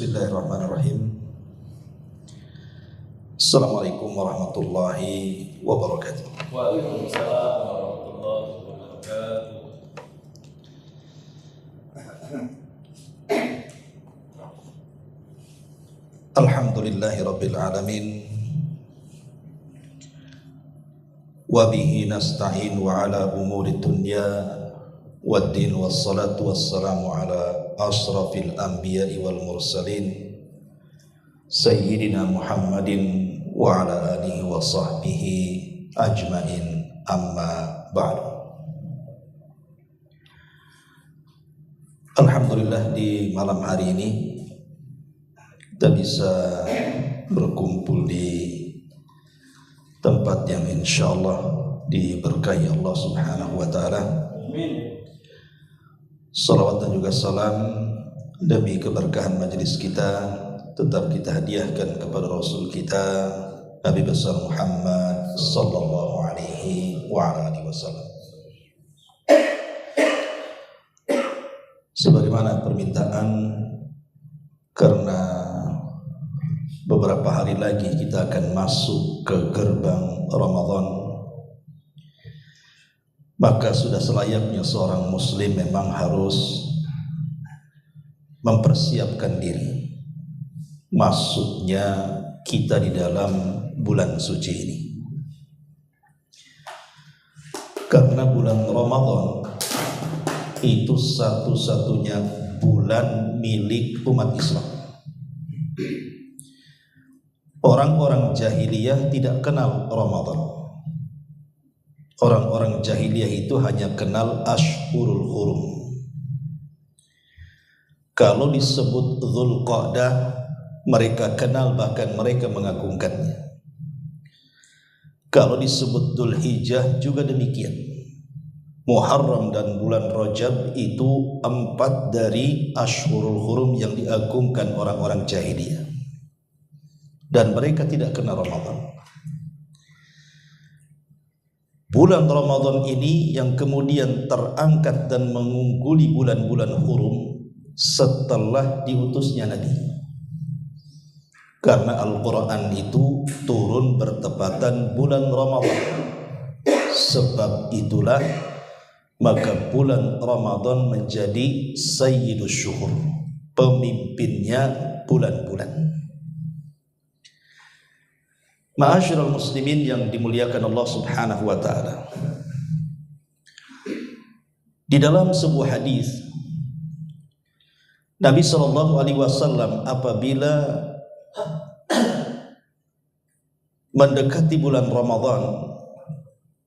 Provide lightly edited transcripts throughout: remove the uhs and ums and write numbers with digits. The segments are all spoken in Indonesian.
Bismillahirrahmanirrahim. Assalamualaikum warahmatullahi wabarakatuh. Waalaikumsalam warahmatullahi wabarakatuh. Alhamdulillahi rabbil alamin. Wa bihi nasta'in wa ala umuri dunya waddin, wassalatu wassalamu ala asrafil anbiya'i wal mursalin Sayyidina Muhammadin wa ala alihi wa sahbihi ajmain, amma ba'du. Alhamdulillah, di malam hari ini kita bisa berkumpul di tempat yang insyaallah diberkahi Allah subhanahu wa ta'ala. Amin. Salawat dan juga salam demi keberkahan majelis kita tetap kita hadiahkan kepada Rasul kita Nabi besar Muhammad sallallahu alaihi wa ala alihi wasallam. Sebagaimana permintaan, karena beberapa hari lagi kita akan masuk ke gerbang Ramadan, maka sudah selayaknya seorang muslim memang harus mempersiapkan diri masuknya kita di dalam bulan suci ini. Karena bulan Ramadan itu satu-satunya bulan milik umat Islam. Orang-orang jahiliyah tidak kenal Ramadan. Orang-orang jahiliyah itu hanya kenal Ashhurul Hurum. Kalau disebut Dzulqa'dah, mereka kenal, bahkan mereka mengagungkannya. Kalau disebut Dzulhijjah juga demikian. Muharram dan bulan Rajab itu 4 dari Ashhurul Hurum yang diagungkan orang-orang jahiliyah. Dan mereka tidak kenal Ramadan. Bulan Ramadan ini yang kemudian terangkat dan mengungguli bulan-bulan hurum setelah diutusnya Nabi. Karena Al-Quran itu turun bertepatan bulan Ramadan. Sebab itulah maka bulan Ramadan menjadi Sayyidus Syuhur, pemimpinnya bulan-bulan. Ma'asyiral muslimin yang dimuliakan Allah subhanahu wa ta'ala, di dalam sebuah hadis Nabi SAW apabila mendekati bulan Ramadan,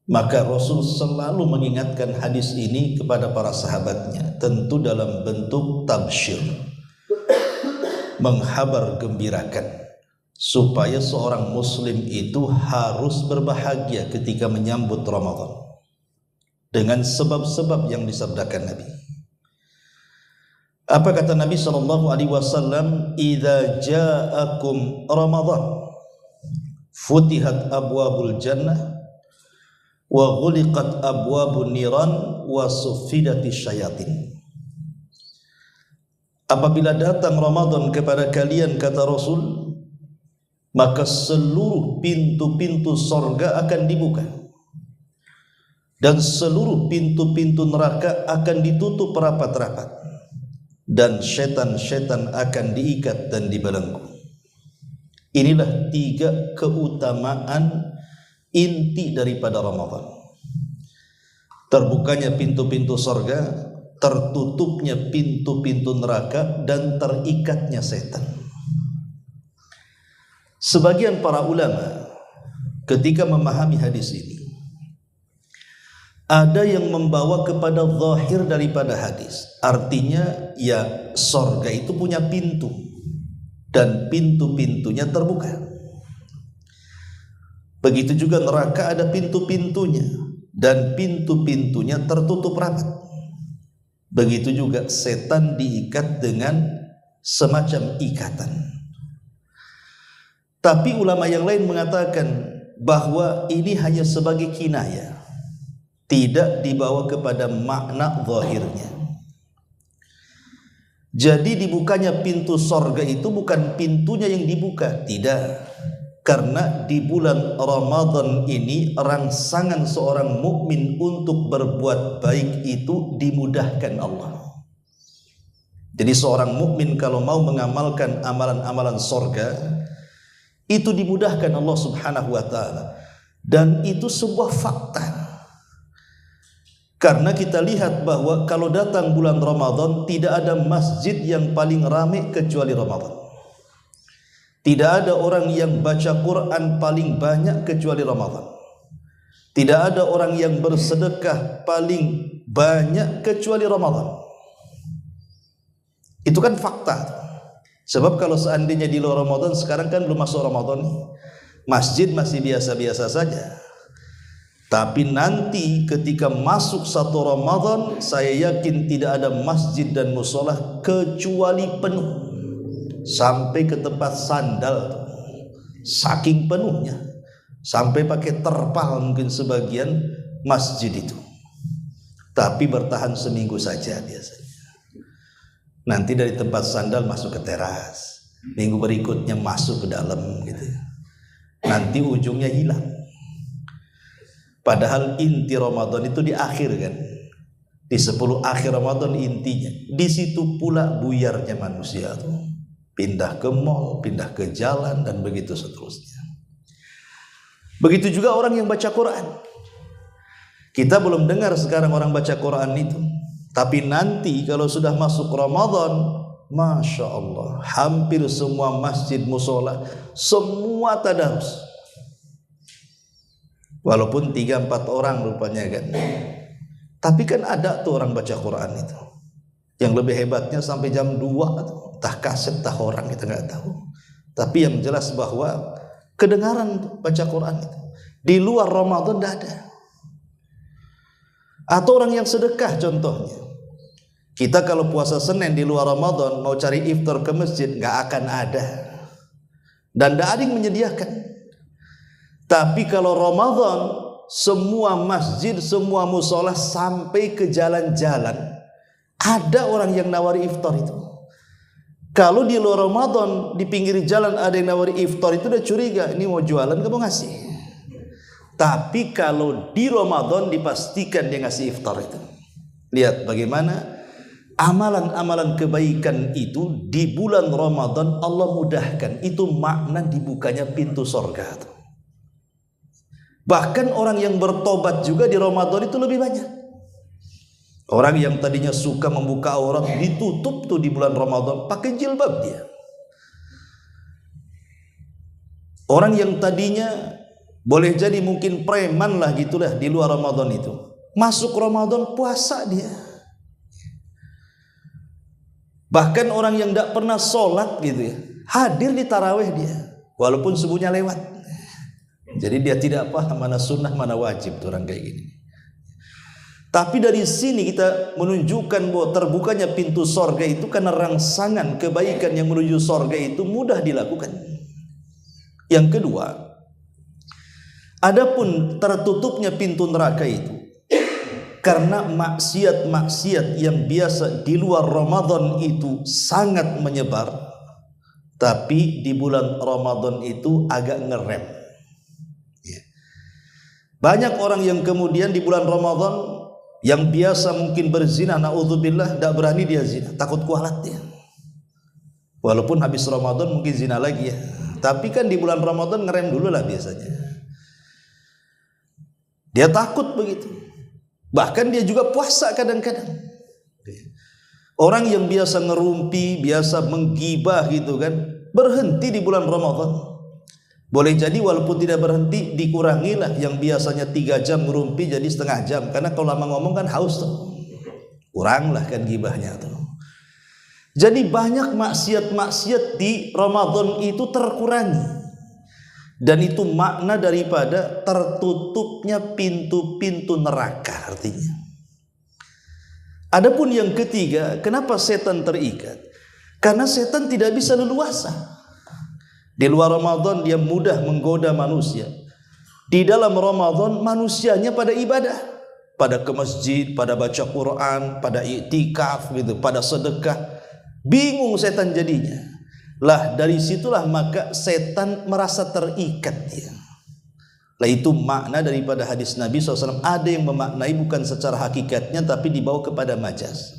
maka Rasul selalu mengingatkan hadis ini kepada para sahabatnya, tentu dalam bentuk tabsyir, menghabar gembirakan, supaya seorang muslim itu harus berbahagia ketika menyambut Ramadan dengan sebab-sebab yang disabdakan Nabi. Apa kata Nabi SAW? Idza ja'akum Ramadan futihat abwabul jannah wa ghuliqat abwabun niran wa suffidatis syayatin. Apabila datang Ramadan kepada kalian, kata Rasul, maka seluruh pintu-pintu sorga akan dibuka dan seluruh pintu-pintu neraka akan ditutup rapat-rapat, dan setan-setan akan diikat dan dibelenggu. Inilah 3 keutamaan inti daripada Ramadan: terbukanya pintu-pintu sorga, tertutupnya pintu-pintu neraka, dan terikatnya setan. Sebagian para ulama ketika memahami hadis ini, ada yang membawa kepada zahir daripada hadis, artinya ya sorga itu punya pintu dan pintu-pintunya terbuka. Begitu juga neraka ada pintu-pintunya dan pintu-pintunya tertutup rapat. Begitu juga setan diikat dengan semacam ikatan. Tapi ulama yang lain mengatakan bahwa ini hanya sebagai kinayah, tidak dibawa kepada makna zahirnya. Jadi dibukanya pintu sorga itu bukan pintunya yang dibuka, tidak. Karena di bulan Ramadan ini rangsangan seorang mukmin untuk berbuat baik itu dimudahkan Allah. Jadi seorang mukmin kalau mau mengamalkan amalan-amalan sorga itu dimudahkan Allah Subhanahu wa taala, dan itu sebuah fakta. Karena kita lihat bahwa kalau datang bulan Ramadan tidak ada masjid yang paling ramai kecuali Ramadan. Tidak ada orang yang baca Quran paling banyak kecuali Ramadan. Tidak ada orang yang bersedekah paling banyak kecuali Ramadan. Itu kan fakta. Sebab kalau seandainya di luar Ramadan, sekarang kan belum masuk Ramadan, masjid masih biasa-biasa saja. Tapi nanti ketika masuk satu Ramadan, saya yakin tidak ada masjid dan musola kecuali penuh. Sampai ke tempat sandal, saking penuhnya, sampai pakai terpal mungkin sebagian masjid itu. Tapi bertahan seminggu saja biasanya. Nanti dari tempat sandal masuk ke teras, minggu berikutnya masuk ke dalam gitu. Nanti ujungnya hilang. Padahal inti Ramadan itu di akhir kan, di 10 akhir Ramadan intinya. Di situ pula buyarnya manusia tuh. Pindah ke mall, pindah ke jalan, dan begitu seterusnya. Begitu juga orang yang baca Quran. Kita belum dengar sekarang orang baca Quran itu. Tapi nanti kalau sudah masuk Ramadan, Masya Allah, hampir semua masjid musola, semua tadarus. Walaupun 3-4 orang rupanya kan. Tapi kan ada tuh orang baca Quran itu. Yang lebih hebatnya sampai jam 2 tuh. Entah kaset, entah orang, kita nggak tahu. Tapi yang jelas bahwa kedengaran baca Quran itu di luar Ramadan tidak ada. Atau orang yang sedekah contohnya. Kita kalau puasa Senin di luar Ramadan mau cari iftar ke masjid nggak akan ada. Dan tidak ada yang menyediakan. Tapi kalau Ramadan semua masjid, semua musola sampai ke jalan-jalan ada orang yang nawari iftar itu. Kalau di luar Ramadan di pinggir jalan ada yang nawari iftar itu udah curiga, ini mau jualan kamu ngasih. Tapi kalau di Ramadan dipastikan dia ngasih iftar itu. Lihat bagaimana amalan-amalan kebaikan itu di bulan Ramadan Allah mudahkan. Itu makna dibukanya pintu surga. Bahkan orang yang bertobat juga di Ramadan itu lebih banyak. Orang yang tadinya suka membuka aurat ditutup tuh di bulan Ramadan pakai jilbab dia. Orang yang tadinya boleh jadi mungkin preman lah gitulah di luar Ramadan itu, masuk Ramadan puasa dia. Bahkan orang yang tidak pernah sholat gitu ya, hadir di tarawih dia, walaupun subuhnya lewat. Jadi dia tidak paham mana sunnah mana wajib tuh orang kayak gini. Tapi dari sini kita menunjukkan bahwa terbukanya pintu sorga itu karena rangsangan kebaikan yang menuju sorga itu mudah dilakukan. Yang kedua, adapun tertutupnya pintu neraka itu karena maksiat-maksiat yang biasa di luar Ramadan itu sangat menyebar, tapi di bulan Ramadan itu agak ngerem. Banyak orang yang kemudian di bulan Ramadan yang biasa mungkin berzina, naudzubillah, tidak berani dia zina, takut kualat dia. Walaupun habis Ramadan mungkin zina lagi ya, tapi kan di bulan Ramadan ngerem dulu lah biasanya. Dia takut begitu. Bahkan dia juga puasa kadang-kadang. Orang yang biasa ngerumpi, biasa menggibah gitu kan, berhenti di bulan Ramadan. Boleh jadi walaupun tidak berhenti, dikurangilah yang biasanya 3 jam ngerumpi jadi setengah jam. Karena kalau lama ngomong kan haus tuh. Kuranglah kan gibahnya tuh. Jadi banyak maksiat-maksiat di Ramadan itu terkurangi. Dan itu makna daripada tertutupnya pintu-pintu neraka artinya. Adapun yang ketiga, kenapa setan terikat? Karena setan tidak bisa leluasa. Di luar Ramadan dia mudah menggoda manusia. Di dalam Ramadan manusianya pada ibadah, pada ke masjid, pada baca Quran, pada iktikaf gitu, pada sedekah. Bingung setan jadinya. Lah dari situlah maka setan merasa terikat dia. Lah itu makna daripada hadis Nabi SAW. Ada yang memaknai bukan secara hakikatnya tapi dibawa kepada majaz.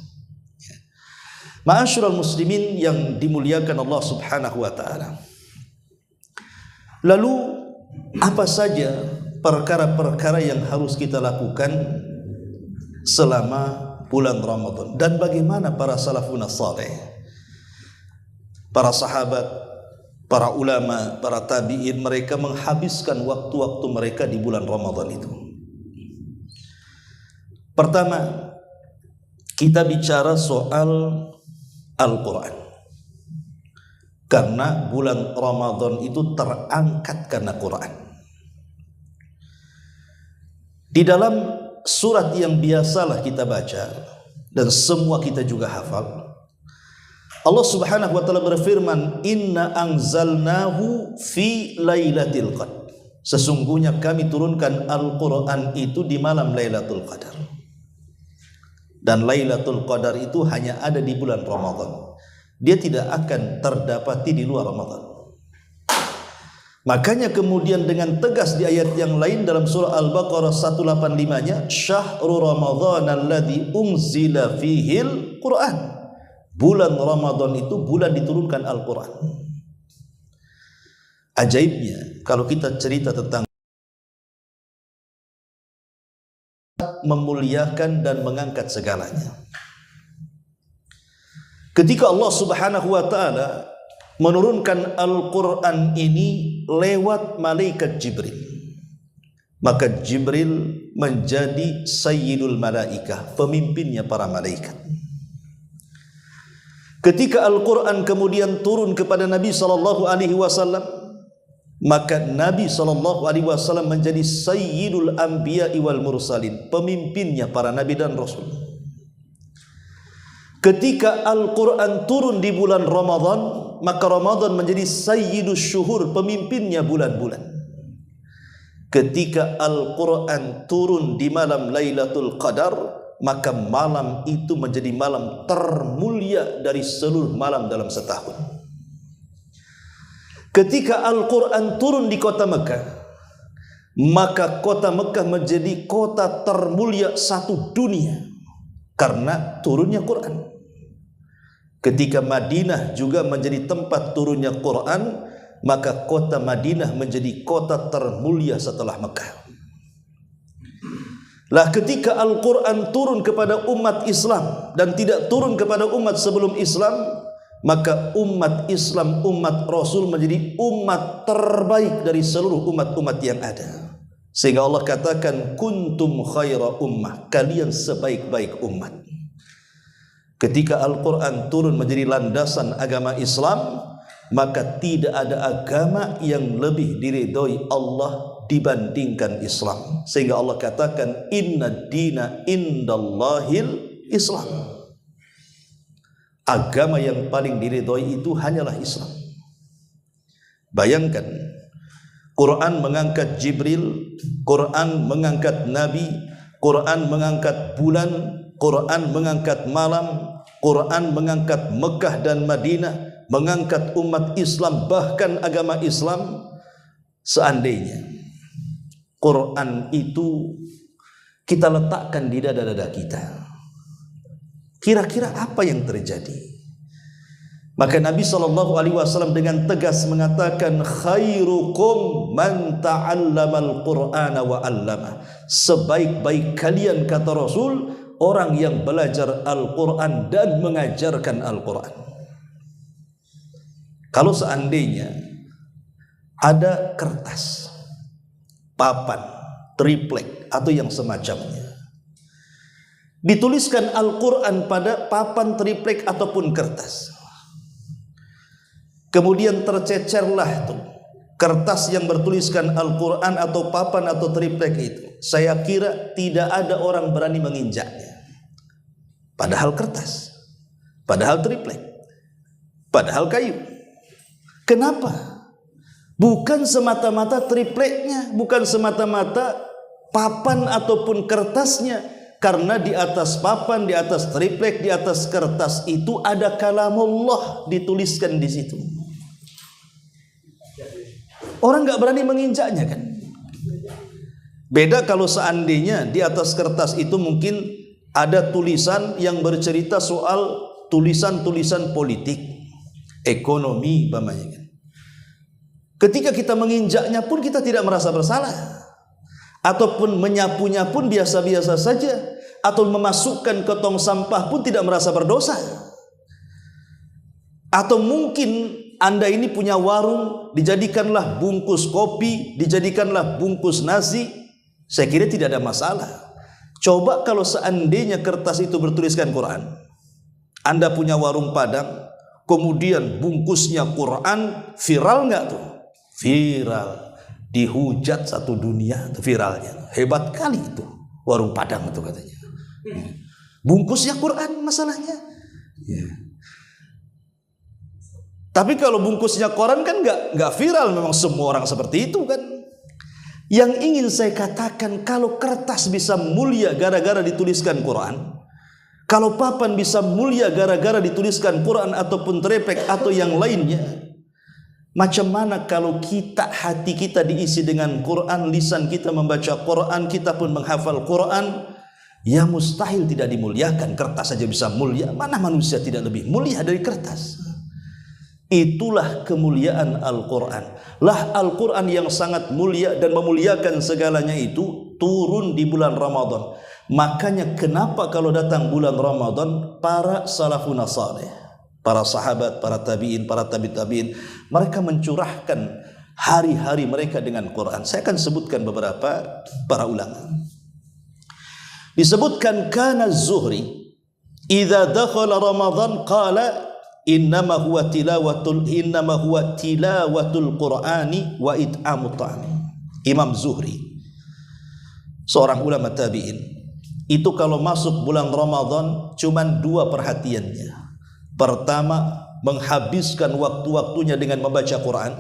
Ma'asyiral muslimin yang dimuliakan Allah Subhanahu wa taala. Lalu apa saja perkara-perkara yang harus kita lakukan selama bulan Ramadan dan bagaimana para salafun saleh, para sahabat, para ulama, para tabi'in mereka menghabiskan waktu-waktu mereka di bulan Ramadan itu. Pertama, kita bicara soal Al-Quran. Karena bulan Ramadan itu terangkat karena Quran. Di dalam surat yang biasalah kita baca dan semua kita juga hafal, Allah Subhanahu wa taala berfirman, "Inna anzalnahu fi lailatul qadar." Sesungguhnya kami turunkan Al-Quran itu di malam Lailatul Qadar. Dan Lailatul Qadar itu hanya ada di bulan Ramadan. Dia tidak akan terdapati di luar Ramadan. Makanya kemudian dengan tegas di ayat yang lain dalam surah Al-Baqarah 185-nya, "Syahrul Ramadhan alladzi unzila fihil Qur'an." Bulan Ramadan itu bulan diturunkan Al-Quran. Ajaibnya kalau kita cerita tentang memuliakan dan mengangkat segalanya. Ketika Allah Subhanahu wa taala menurunkan Al-Quran ini lewat malaikat Jibril, maka Jibril menjadi sayyidul malaikah, pemimpinnya para malaikat. Ketika Al-Quran kemudian turun kepada Nabi SAW, maka Nabi SAW menjadi sayyidul anbiya wal mursalin, pemimpinnya para nabi dan rasul. Ketika Al-Quran turun di bulan Ramadan, maka Ramadan menjadi sayyidus syuhur, pemimpinnya bulan-bulan. Ketika Al-Quran turun di malam Lailatul Qadar, maka malam itu menjadi malam termulia dari seluruh malam dalam setahun. Ketika Al-Quran turun di kota Mekah, maka kota Mekah menjadi kota termulia satu dunia karena turunnya Quran. Ketika Madinah juga menjadi tempat turunnya Quran, maka kota Madinah menjadi kota termulia setelah Mekah. Lah ketika Al-Quran turun kepada umat Islam dan tidak turun kepada umat sebelum Islam, maka umat Islam, umat Rasul menjadi umat terbaik dari seluruh umat-umat yang ada. Sehingga Allah katakan, kuntum khaira ummah, kalian sebaik-baik umat. Ketika Al-Quran turun menjadi landasan agama Islam, maka tidak ada agama yang lebih diridhoi Allah dibandingkan Islam. Sehingga Allah katakan, inna dina indallahil Islam. Agama yang paling diridhoi itu hanyalah Islam. Bayangkan, Quran mengangkat Jibril, Quran mengangkat Nabi, Quran mengangkat bulan, Quran mengangkat malam, Quran mengangkat Mekah dan Madinah, mengangkat umat Islam, bahkan agama Islam. Seandainya Quran itu kita letakkan di dada-dada kita, kira-kira apa yang terjadi? Maka Nabi SAW dengan tegas mengatakan, khairukum man ta'allamal Qur'ana wa 'allama. Sebaik-baik kalian, kata Rasul, orang yang belajar Al-Quran dan mengajarkan Al-Quran. Kalau seandainya ada kertas, papan, triplek atau yang semacamnya, dituliskan Al-Quran pada papan, triplek ataupun kertas, kemudian tercecerlah tuh kertas yang bertuliskan Al-Quran atau papan atau triplek itu, saya kira tidak ada orang berani menginjaknya. Padahal kertas, padahal triplek, padahal kayu. Kenapa? Bukan semata-mata tripleknya, bukan semata-mata papan ataupun kertasnya, Karena di atas papan, di atas triplek, di atas kertas itu ada kalamullah dituliskan di situ. Orang nggak berani menginjaknya kan. Beda kalau seandainya di atas kertas itu mungkin ada tulisan yang bercerita soal tulisan-tulisan politik, ekonomi, umpamanya kan. Ketika kita menginjaknya pun kita tidak merasa bersalah, ataupun menyapunya pun biasa-biasa saja, atau memasukkan ke tong sampah pun tidak merasa berdosa. Atau mungkin Anda ini punya warung, dijadikanlah bungkus kopi, dijadikanlah bungkus nasi, saya kira tidak ada masalah. Coba kalau seandainya kertas itu bertuliskan Quran, Anda punya warung Padang, kemudian bungkusnya Quran, viral nggak tuh? Viral, dihujat satu dunia tuh viralnya. Hebat kali itu warung Padang itu katanya. Bungkusnya Quran masalahnya. Ya. Tapi kalau bungkusnya Quran kan nggak viral, memang semua orang seperti itu kan. Yang ingin saya katakan, kalau kertas bisa mulia gara-gara dituliskan Quran, kalau papan bisa mulia gara-gara dituliskan Quran ataupun trepek atau yang lainnya, macam mana kalau hati kita diisi dengan Quran, lisan kita membaca Quran, kita pun menghafal Quran, ya mustahil tidak dimuliakan. Kertas saja bisa mulia, mana manusia tidak lebih mulia dari kertas? Itulah kemuliaan Al-Quran. Lah Al-Quran yang sangat mulia dan memuliakan segalanya itu turun di bulan Ramadan. Makanya kenapa kalau datang bulan Ramadan, para salafun saleh, para sahabat, para tabi'in, para tabi'in, mereka mencurahkan hari-hari mereka dengan Quran. Saya akan sebutkan beberapa para ulama. Disebutkan kana Zuhri idza dakhala Ramadan qala innama huwa tilawatul Qur'ani wa it'amut ta'ami. Imam Zuhri, seorang ulama tabi'in, itu kalau masuk bulan Ramadan cuman dua perhatiannya. Pertama, menghabiskan waktu-waktunya dengan membaca Quran.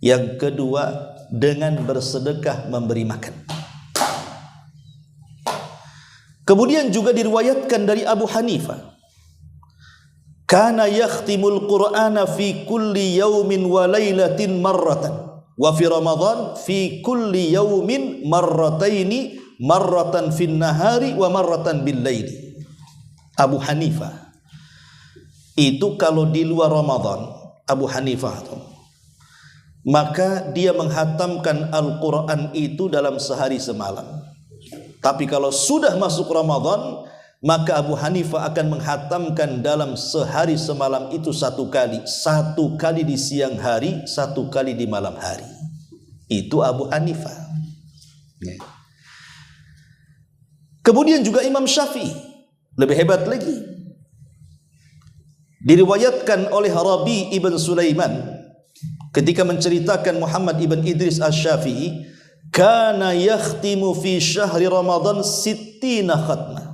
Yang kedua, dengan bersedekah, memberi makan. Kemudian juga diriwayatkan dari Abu Hanifah, kana yakhtimul Qur'ana fi kulli yaumin wa lailatin marratan, wa fi Ramadan fi kulli yaumin marrataini, marratan fin nahari wa marratan bil laili. Abu Hanifah itu kalau di luar Ramadan, Abu Hanifah itu, maka dia menghatamkan Al-Quran itu dalam sehari semalam. Tapi kalau sudah masuk Ramadan, maka Abu Hanifah akan menghatamkan dalam sehari semalam itu satu kali di siang hari, satu kali di malam hari. Itu Abu Hanifah. Kemudian juga Imam Syafi'i, lebih hebat lagi. Diriwayatkan oleh Rabi ibn Sulaiman ketika menceritakan Muhammad ibn Idris Asy-Syafi'i, kana yakhtimu fi syahri Ramadan sittina khatmah.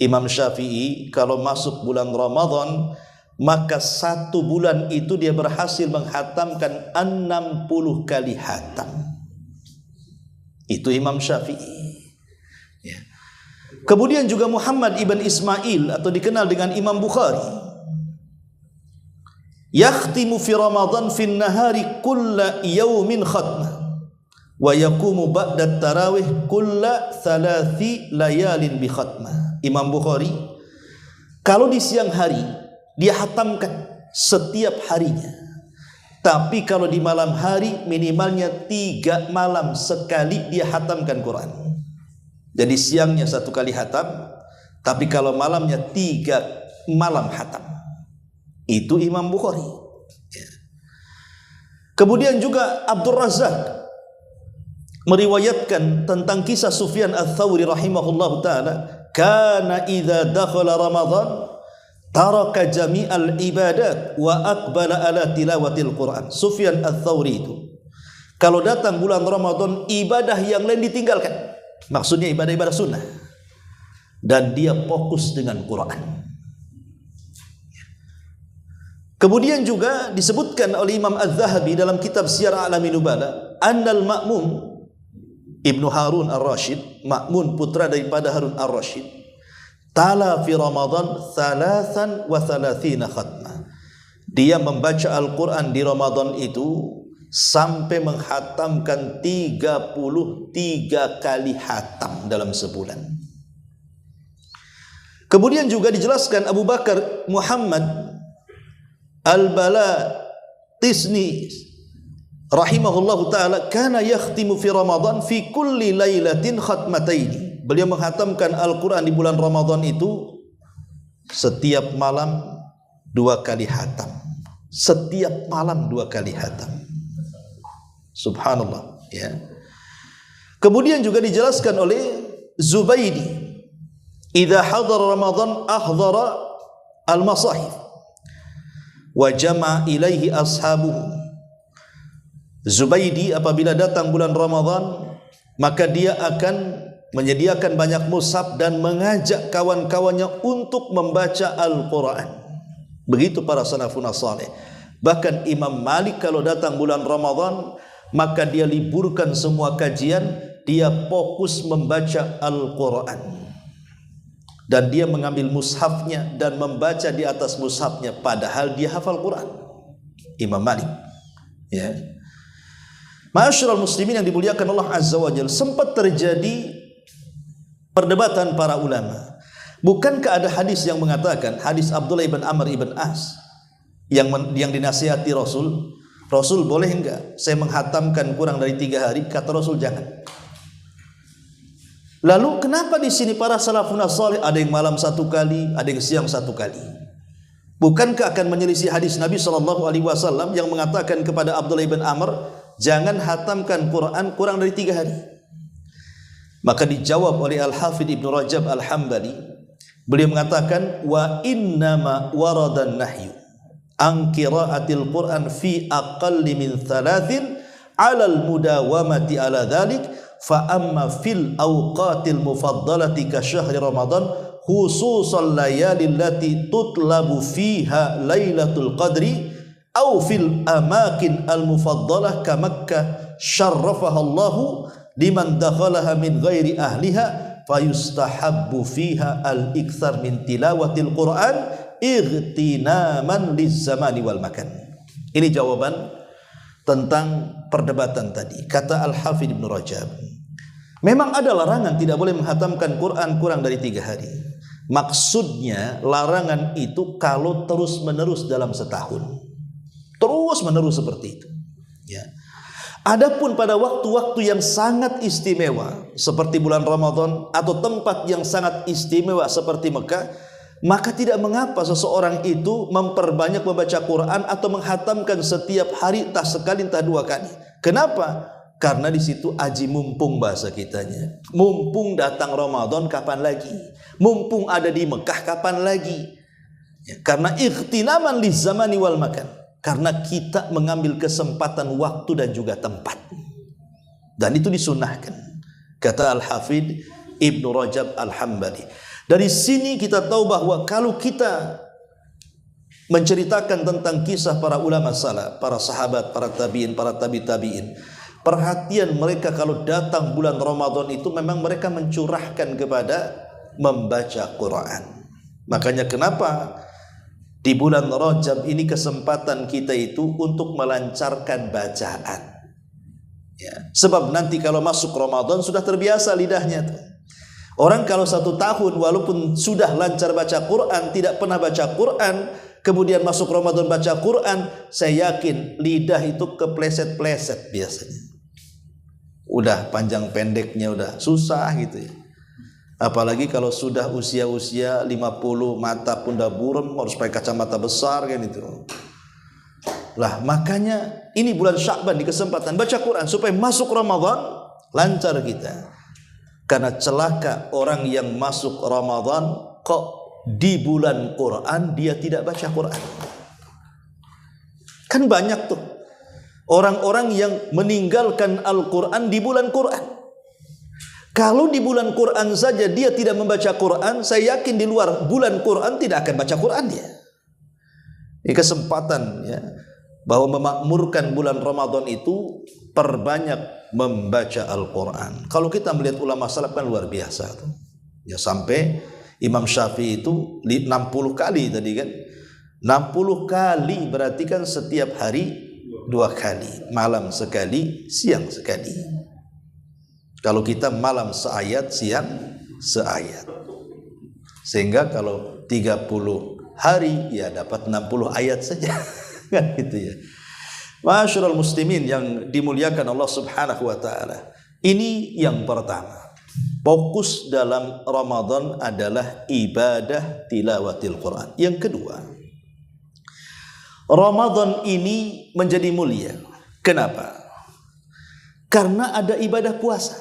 Imam Syafi'i kalau masuk bulan Ramadan, maka satu bulan itu dia berhasil menghatamkan 60 kali hatam. Itu Imam Syafi'i. Ya. Kemudian juga Muhammad ibn Ismail atau dikenal dengan Imam Bukhari, yakhtimu fi Ramadan fin nahari kulla yaumin khatmah wa yaqumu ba'da tarawih kulla thalathi layalin bi khatmah. Imam Bukhari kalau di siang hari dia hatamkan setiap harinya, tapi kalau di malam hari minimalnya 3 malam sekali dia hatamkan Quran. Jadi siangnya 1 kali hatam, tapi kalau malamnya 3 malam hatam. Itu Imam Bukhari. Kemudian juga Abdul Razak meriwayatkan tentang kisah Sufyan Ats-Tsauri rahimahullahu taala, kana idza dakhala Ramadan taraka jami'al ibadat wa aqbala ala tilawatil Quran. Sufyan Ats-Tsauri itu kalau datang bulan Ramadan, ibadah yang lain ditinggalkan, maksudnya ibadah-ibadah sunnah, dan dia fokus dengan Quran. Kemudian juga disebutkan oleh Imam Az-Zahabi dalam kitab Siyar A'lamin Nubala, annal ma'mum Ibnu Harun Ar-Rasyid, Ma'mun putra daripada Harun Ar-Rasyid, tala fi Ramadan 33 khatmah. Dia membaca Al-Quran di Ramadan itu sampai menghatamkan 33 kali hatam dalam sebulan. Kemudian juga dijelaskan Abu Bakar Muhammad Al-Balatisni rahimahullahu ta'ala, kana yakhtimu fi Ramadan fi kulli lailatin khatmataini. Beliau menghatamkan Al-Quran di bulan Ramadan itu setiap malam 2 kali hatam. Setiap malam 2 kali hatam. Subhanallah, ya. Kemudian juga dijelaskan oleh Zubaydi, idza hadara Ramadan ahdara al-masahif wa jama'a ilaihi ashabuhu. Zubaydi apabila datang bulan Ramadan, maka dia akan menyediakan banyak mushaf dan mengajak kawan-kawannya untuk membaca Al-Quran. Begitu para salafun saleh. Bahkan Imam Malik kalau datang bulan Ramadan, maka dia liburkan semua kajian, dia fokus membaca Al-Quran. Dan dia mengambil mushafnya dan membaca di atas mushafnya, padahal dia hafal Quran. Imam Malik, ya. Ma'asyiral muslimin yang dimuliakan Allah Azza wa Jalla, sempat terjadi perdebatan para ulama. Bukankah ada hadis yang mengatakan, hadis Abdullah ibn Amr ibn As yang dinasihati Rasul, Rasul boleh enggak saya menghatamkan kurang dari 3 hari? Kata Rasul jangan. Lalu kenapa di sini para salafun salih ada yang malam 1 kali, ada yang siang 1 kali? Bukankah akan menyelisih hadis Nabi SAW yang mengatakan kepada Abdullah ibn Amr, jangan hatamkan Quran kurang dari 3 hari? Maka dijawab oleh Al-Hafidh Ibnu Rajab Al-Hambali, beliau mengatakan, wa innama waradan nahyu an qiraatil Quran fi aqalli min 3 alal mudawamati ala dhalik, fa amma fil awqatil mufaddalati ka syahri Ramadan khususan layali allati tutlabu fiha lailatul qadri aw fil amakin al mufaddalah ka Makkah syarrafaha Allahu liman dakhalaha min ghairi ahliha fayustahabbu fiha al iktsar min tilawatil Quran ightinaman liz zamani wal makan. Ini jawaban tentang perdebatan tadi. Kata Al-Hafidh Ibnu Rajab, memang ada larangan tidak boleh menghatamkan Quran kurang dari 3 hari. Maksudnya larangan itu kalau terus menerus dalam setahun, terus menerus seperti itu, ya. Adapun pada waktu-waktu yang sangat istimewa seperti bulan Ramadan atau tempat yang sangat istimewa seperti Mekah, maka tidak mengapa seseorang itu memperbanyak membaca Quran atau menghatamkan setiap hari, entah sekali entah 2 kali. Kenapa? Karena di situ aji mumpung bahasa kitanya. Mumpung datang Ramadan kapan lagi? Mumpung ada di Mekah kapan lagi? Ya, karena ikhtinaman li zamani wal makan. Karena kita mengambil kesempatan waktu dan juga tempat. Dan itu disunahkan. Kata Al-Hafidh Ibnu Rajab Al-Hambali. Dari sini kita tahu bahwa kalau kita menceritakan tentang kisah para ulama salaf, para sahabat, para tabi'in, para tabi'in, perhatian mereka kalau datang bulan Ramadan itu memang mereka mencurahkan kepada membaca Quran. Makanya kenapa di bulan Rajab ini kesempatan kita itu untuk melancarkan bacaan, ya. Sebab nanti kalau masuk Ramadan sudah terbiasa lidahnya tuh. Orang kalau 1 tahun walaupun sudah lancar baca Quran, tidak pernah baca Quran, kemudian masuk Ramadan baca Quran, saya yakin lidah itu kepleset-pleset biasanya. Udah panjang pendeknya udah susah gitu ya. Apalagi kalau sudah usia-usia 50, mata pun udah buram, harus pakai kacamata besar kan itu. Lah makanya ini bulan Sya'ban di kesempatan baca Quran supaya masuk Ramadan lancar kita. Karena celaka orang yang masuk Ramadan kok di bulan Quran dia tidak baca Quran. Kan banyak tuh orang-orang yang meninggalkan Al-Quran di bulan Quran. Kalau di bulan Quran saja dia tidak membaca Quran, saya yakin di luar bulan Quran tidak akan baca Quran dia. Ini kesempatan ya bahwa memakmurkan bulan Ramadan itu perbanyak membaca Al-Quran. Kalau kita melihat ulama salaf kan luar biasa tuh. Ya, sampai Imam Syafi'i itu 60 kali tadi kan. 60 kali berarti kan setiap hari 2 kali, malam sekali, siang sekali. Kalau kita malam seayat, siang seayat. Sehingga kalau 30 hari ya dapat 60 ayat saja. Kan gitu ya. Masyarul muslimin yang dimuliakan Allah Subhanahu wa taala. Ini yang pertama. Fokus dalam Ramadan adalah ibadah tilawatil Quran. Yang kedua, Ramadan ini menjadi mulia. Kenapa? Karena ada ibadah puasa.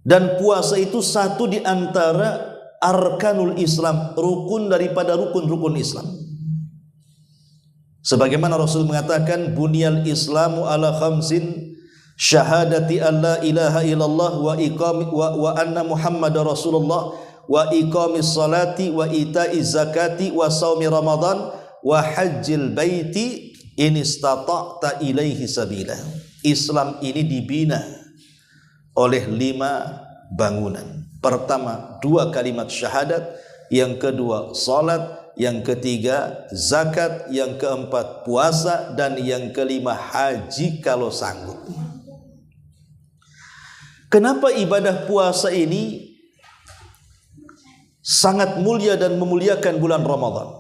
Dan puasa itu satu di antara arkanul Islam, rukun daripada rukun-rukun Islam. Sebagaimana Rasul mengatakan, bunyal Islamu ala khamsin, syahadati an la ilaha illallah wa anna Muhammadar Rasulullah wa iqamis salati wa ita'iz zakati wa saumi Ramadan wa hajjil baiti in istata'ta ilaihi sabila. Islam ini dibina oleh 5 bangunan. Pertama, 2 kalimat syahadat, yang kedua salat, yang ketiga zakat, yang keempat puasa, dan yang kelima haji kalau sanggup. Kenapa ibadah puasa ini sangat mulia dan memuliakan bulan Ramadan?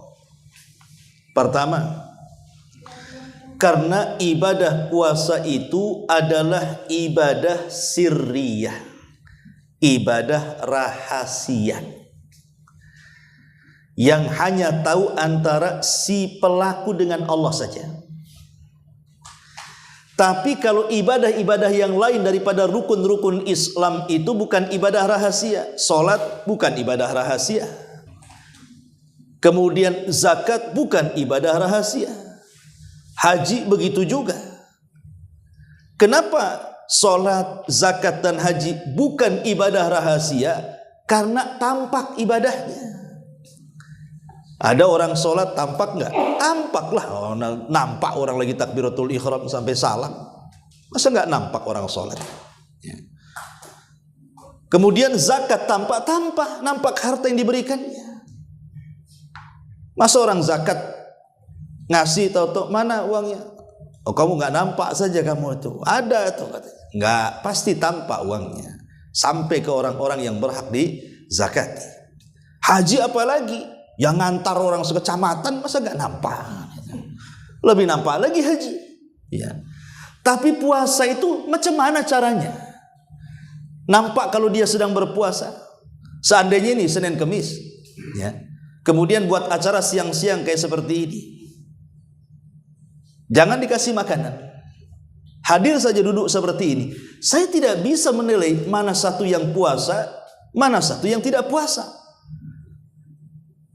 Pertama, karena ibadah puasa itu adalah ibadah sirriyah, ibadah rahasia yang hanya tahu antara si pelaku dengan Allah saja. Tapi kalau ibadah-ibadah yang lain daripada rukun-rukun Islam itu bukan ibadah rahasia. Salat bukan ibadah rahasia. Kemudian zakat bukan ibadah rahasia. Haji begitu juga. Kenapa salat, zakat dan haji bukan ibadah rahasia? Karena tampak ibadahnya. Ada orang sholat tampak nggak? Tampak lah. Oh, nampak orang lagi takbiratul ihram sampai salam. Masa nggak nampak orang sholat? Ya. Kemudian zakat tampak, nampak harta yang diberikannya. Masa orang zakat ngasih tahu mana uangnya? Oh, kamu nggak nampak saja kamu itu. Ada tuh katanya. Nggak, pasti tampak uangnya. Sampai ke orang-orang yang berhak di zakati. Haji apalagi? Yang ngantar orang sekecamatan masa gak nampak? Lebih nampak lagi haji. Ya. Tapi puasa itu macam mana caranya? Nampak kalau dia sedang berpuasa. Seandainya ini Senin Kemis, ya. Kemudian buat acara siang-siang kayak seperti ini. Jangan dikasih makanan. Hadir saja duduk seperti ini. Saya tidak bisa menilai mana satu yang puasa, mana satu yang tidak puasa.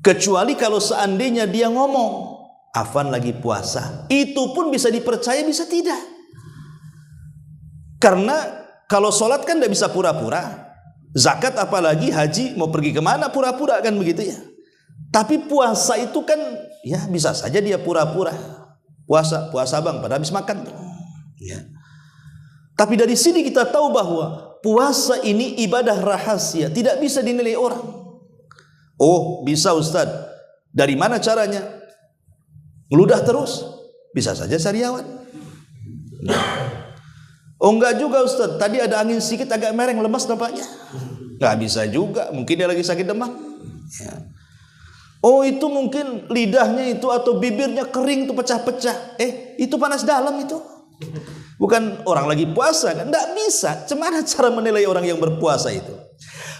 Kecuali kalau seandainya dia ngomong, Afan lagi puasa. Itu pun bisa dipercaya, bisa tidak. Karena kalau sholat kan tidak bisa pura-pura. Zakat apalagi, haji mau pergi kemana pura-pura kan begitu ya. Tapi puasa itu kan ya bisa saja dia pura-pura. Puasa bang, pada habis makan tuh. Ya. Tapi dari sini kita tahu bahwa puasa ini ibadah rahasia, tidak bisa dinilai orang. Oh bisa Ustaz, dari mana caranya? Ngeludah terus? Bisa saja sariawan. Oh enggak juga Ustaz, tadi ada angin sedikit agak mereng, lemas nampaknya. Enggak bisa juga, mungkin dia lagi sakit demam. Ya. Oh itu mungkin lidahnya itu atau bibirnya kering tuh pecah-pecah. Itu panas dalam itu. Bukan orang lagi puasa kan? Enggak bisa. Gimana cara menilai orang yang berpuasa itu?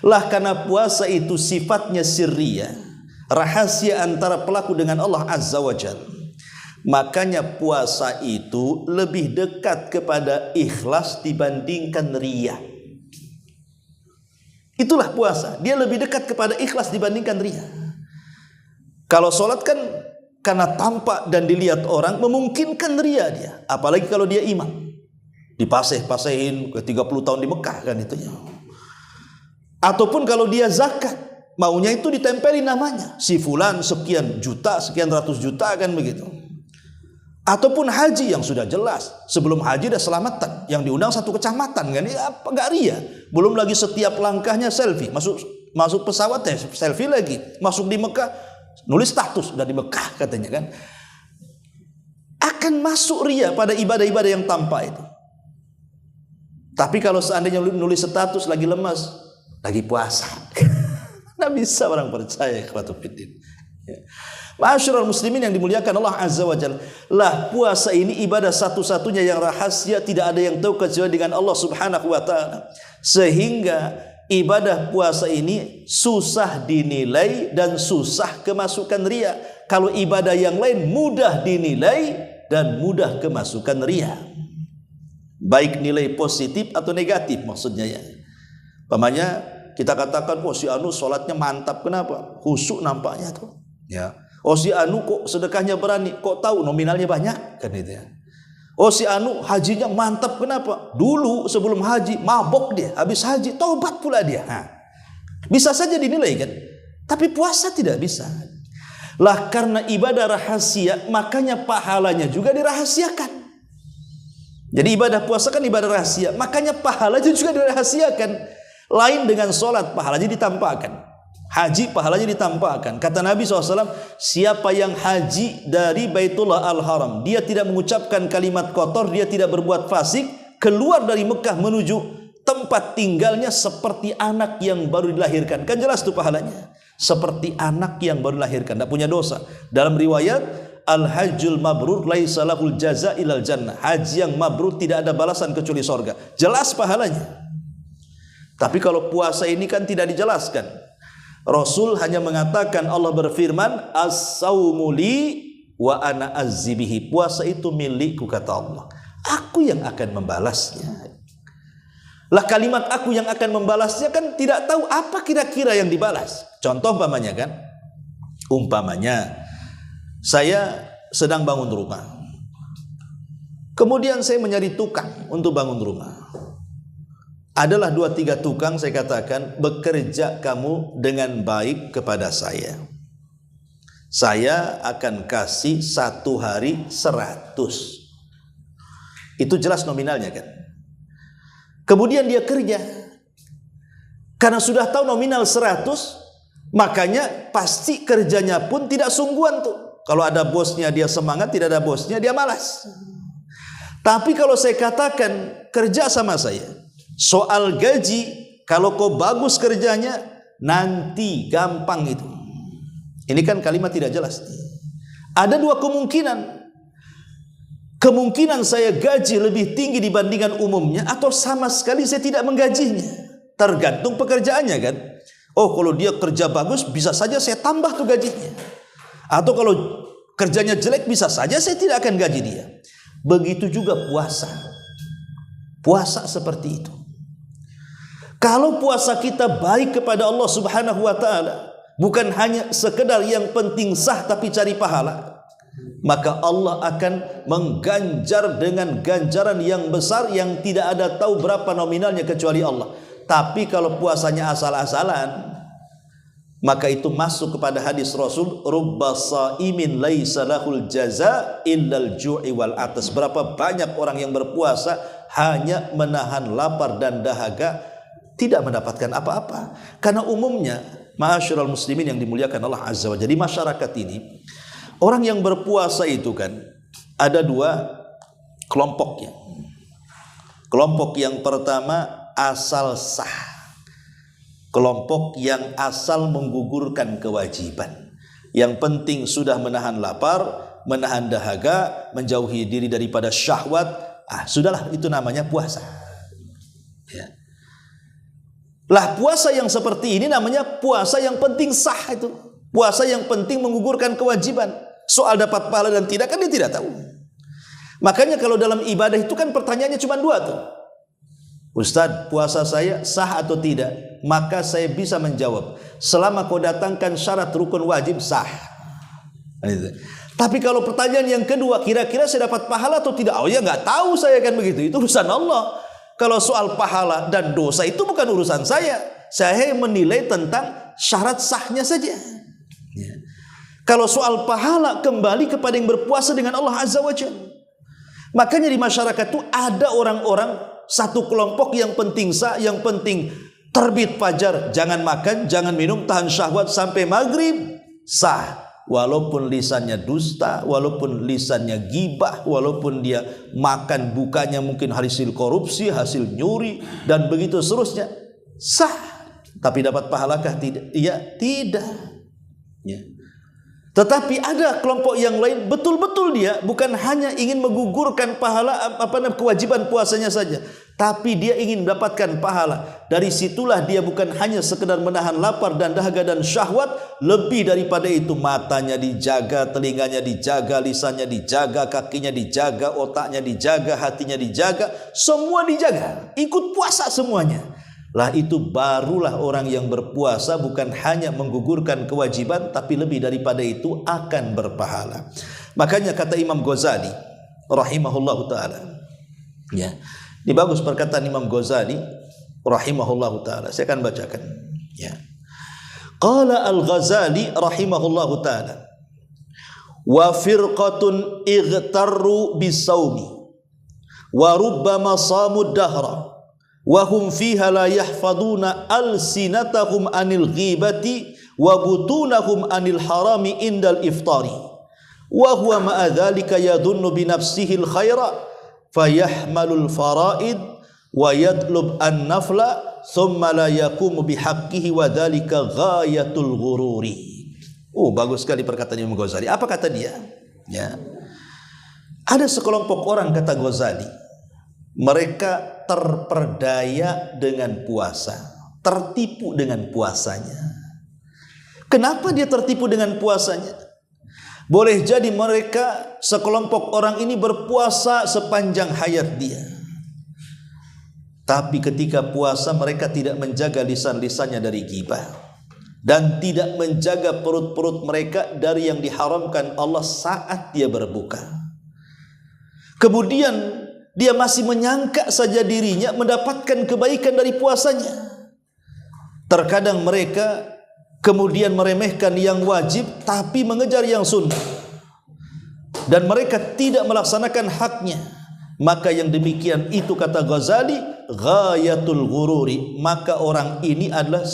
Lah karena puasa itu sifatnya sirriyah, rahasia antara pelaku dengan Allah Azza wa Jalla. Makanya puasa itu lebih dekat kepada ikhlas dibandingkan riyah. Itulah puasa, dia lebih dekat kepada ikhlas dibandingkan riyah. Kalau sholat kan karena tampak dan dilihat orang memungkinkan riyah dia. Apalagi kalau dia imam, dipaseh-pasehin ke 30 tahun di Mekah kan itu ya. Ataupun kalau dia zakat, maunya itu ditempeli namanya. Si fulan sekian juta, sekian ratus juta kan begitu. Ataupun haji yang sudah jelas, sebelum haji udah selamatan, yang diundang satu kecamatan kan, ini apa nggak ria? Belum lagi setiap langkahnya selfie, masuk pesawat selfie lagi, masuk di Mekah nulis status udah di Mekah katanya kan. Akan masuk ria pada ibadah-ibadah yang tampak itu. Tapi kalau seandainya nulis status lagi lemas, lagi puasa, nggak bisa orang percaya kepada fitin. Ma'asyiral muslimin yang dimuliakan Allah Azza wa Jalla, lah puasa ini ibadah satu-satunya yang rahasia, tidak ada yang tahu kecuali dengan Allah Subhanahu wa taala. Sehingga ibadah puasa ini susah dinilai dan susah kemasukan riya. Kalau ibadah yang lain mudah dinilai dan mudah kemasukan riya. Baik nilai positif atau negatif maksudnya ya. Pamannya kita katakan, oh si anu sholatnya mantap, kenapa? Khusyuk nampaknya tuh. Ya. Oh si anu kok sedekahnya berani, kok tahu nominalnya banyak kan itu ya. Oh si anu hajinya mantap, kenapa? Dulu sebelum haji mabok dia, habis haji taubat pula dia. Nah, bisa saja dinilai kan. Tapi puasa tidak bisa. Lah karena ibadah rahasia, makanya pahalanya juga dirahasiakan. Jadi ibadah puasa kan ibadah rahasia, makanya pahalanya juga dirahasiakan. Lain dengan sholat, pahalanya ditampakkan. Haji pahalanya ditampakkan. Kata Nabi SAW, siapa yang haji dari Baitullah Al-Haram, dia tidak mengucapkan kalimat kotor, dia tidak berbuat fasik, keluar dari Mekah menuju tempat tinggalnya seperti anak yang baru dilahirkan. Kan jelas tuh pahalanya. Seperti anak yang baru dilahirkan, tidak punya dosa. Dalam riwayat, Al-Hajjul Mabrur laisa lahul jaza ilal jannah. Haji yang mabrur tidak ada balasan kecuali sorga. Jelas pahalanya. Tapi kalau puasa ini kan tidak dijelaskan. Rasul hanya mengatakan, Allah berfirman, as-saumu li wa ana azzibihi. Puasa itu milikku kata Allah. Aku yang akan membalasnya. Lah kalimat aku yang akan membalasnya kan tidak tahu apa kira-kira yang dibalas. Contoh umpamanya kan. Umpamanya saya sedang bangun rumah. Kemudian saya mencari tukang untuk bangun rumah. Adalah 2-3 tukang saya katakan, bekerja kamu dengan baik kepada saya. Saya akan kasih 1 hari 100. Itu jelas nominalnya kan. Kemudian dia kerja. Karena sudah tahu nominal 100, makanya pasti kerjanya pun tidak sungguhan tuh. Kalau ada bosnya dia semangat, tidak ada bosnya dia malas. Tapi kalau saya katakan kerja sama saya, soal gaji, kalau kau bagus kerjanya, nanti gampang itu. Ini kan kalimat tidak jelas. Ada 2 kemungkinan. Kemungkinan saya gaji lebih tinggi dibandingkan umumnya, atau sama sekali saya tidak menggajinya. Tergantung pekerjaannya kan. Oh kalau dia kerja bagus, bisa saja saya tambah tuh gajinya. Atau kalau kerjanya jelek, bisa saja saya tidak akan gaji dia. Begitu juga puasa. Puasa seperti itu. Kalau puasa kita baik kepada Allah Subhanahu wa taala, bukan hanya sekedar yang penting sah tapi cari pahala, maka Allah akan mengganjar dengan ganjaran yang besar yang tidak ada tahu berapa nominalnya kecuali Allah. Tapi kalau puasanya asal-asalan, maka itu masuk kepada hadis Rasul, rubba shaimin laisa lahul jaza illal ju'i wal atas. Berapa banyak orang yang berpuasa hanya menahan lapar dan dahaga, tidak mendapatkan apa-apa. Karena umumnya, ma'asyiral muslimin yang dimuliakan Allah Azza wa Jalla, di masyarakat ini, orang yang berpuasa itu kan ada 2 kelompoknya. Kelompok yang pertama asal sah. Kelompok yang asal menggugurkan kewajiban. Yang penting sudah menahan lapar, menahan dahaga, menjauhi diri daripada syahwat. Sudahlah, itu namanya puasa. Ya. Lah puasa yang seperti ini namanya puasa yang penting sah itu. Puasa yang penting menggugurkan kewajiban. Soal dapat pahala dan tidak kan dia tidak tahu. Makanya kalau dalam ibadah itu kan pertanyaannya cuma 2 tuh. Ustadz, puasa saya sah atau tidak? Maka saya bisa menjawab, selama kau datangkan syarat rukun wajib sah. Tapi kalau pertanyaan yang kedua, kira-kira saya dapat pahala atau tidak? Oh ya nggak tahu saya kan begitu. Itu urusan Allah. Kalau soal pahala dan dosa itu bukan urusan saya. Saya menilai tentang syarat sahnya saja. Ya. Kalau soal pahala kembali kepada yang berpuasa dengan Allah Azza wa Jalla. Makanya di masyarakat itu ada orang-orang satu kelompok yang penting terbit fajar, jangan makan, jangan minum, tahan syahwat sampai maghrib, sah. Walaupun lisannya dusta, walaupun lisannya gibah, walaupun dia makan bukanya mungkin hasil korupsi, hasil nyuri, dan begitu seterusnya, sah. Tapi dapat pahalakah? Tidak. Ya, tidak. Ya. Tetapi ada kelompok yang lain, betul-betul dia bukan hanya ingin menggugurkan pahala kewajiban puasanya saja, tapi dia ingin mendapatkan pahala. Dari situlah dia bukan hanya sekedar menahan lapar dan dahaga dan syahwat, lebih daripada itu matanya dijaga, telinganya dijaga, lisannya dijaga, kakinya dijaga, otaknya dijaga, hatinya dijaga, semua dijaga, ikut puasa semuanya. Lah itu barulah orang yang berpuasa bukan hanya menggugurkan kewajiban, tapi lebih daripada itu akan berpahala. Makanya kata Imam Ghazali rahimahullahu taala, ya, ini bagus perkataan Imam Ghazali rahimahullahu taala. Saya akan bacakan, ya. Qala Al-Ghazali rahimahullahu taala, wa firqatun ightarru bisawmi wa rubbama samud dahra wa hum fiha la yahfaduna alsinatahum anil ghibati wa butunahum anil harami indal iftari wa huwa ma'a dhalika yadhunnu bi nafsihi al khaira fayahmalul faraid wa yadlub an nafla thumma la yaqumu bihaqqihi wa dhalika ghayatul ghururi. Bagus sekali perkataan Imam Ghazali. Apa kata dia? Ya. Ada sekelompok orang, kata Ghazali, mereka terperdaya dengan puasa, tertipu dengan puasanya. Kenapa dia tertipu dengan puasanya? Boleh jadi mereka, sekelompok orang ini berpuasa sepanjang hayat dia, tapi ketika puasa mereka tidak menjaga lisan-lisannya dari ghibah, dan tidak menjaga perut-perut mereka dari yang diharamkan Allah saat dia berbuka. Kemudian dia masih menyangka saja dirinya mendapatkan kebaikan dari puasanya. Terkadang mereka kemudian meremehkan yang wajib tapi mengejar yang sunnah, dan mereka tidak melaksanakan haknya. Maka yang demikian itu, kata Ghazali, ghayatul ghururi. Maka orang ini adalah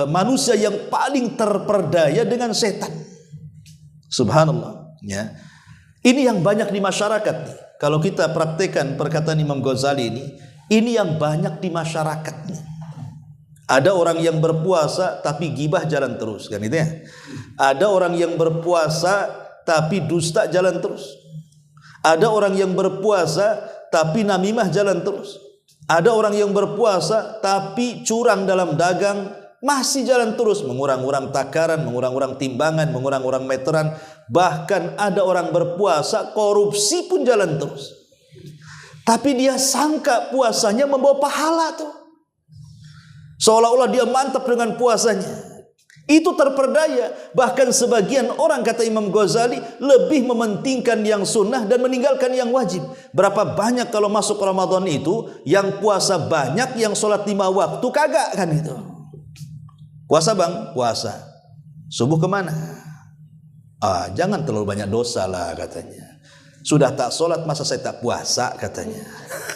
manusia yang paling terperdaya dengan setan. Subhanallah, ya. Ini yang banyak di masyarakat nih. Kalau kita praktekkan perkataan Imam Ghazali ini yang banyak di masyarakat nih. Ada orang yang berpuasa tapi gibah jalan terus, kan itu ya. Ada orang yang berpuasa tapi dusta jalan terus. Ada orang yang berpuasa tapi namimah jalan terus. Ada orang yang berpuasa tapi curang dalam dagang masih jalan terus, mengurang-urang takaran, mengurang-urang timbangan, mengurang-urang meteran. Bahkan ada orang berpuasa korupsi pun jalan terus. Tapi dia sangka puasanya membawa pahala tuh. Seolah-olah dia mantap dengan puasanya. Itu terperdaya. Bahkan sebagian orang, kata Imam Ghazali, lebih mementingkan yang sunnah dan meninggalkan yang wajib. Berapa banyak kalau masuk Ramadan itu yang puasa banyak, yang sholat 5 waktu kagak, kan itu. Puasa bang, puasa. Subuh kemana? Jangan terlalu banyak dosa lah, katanya. Sudah tak sholat masa saya tak puasa, katanya.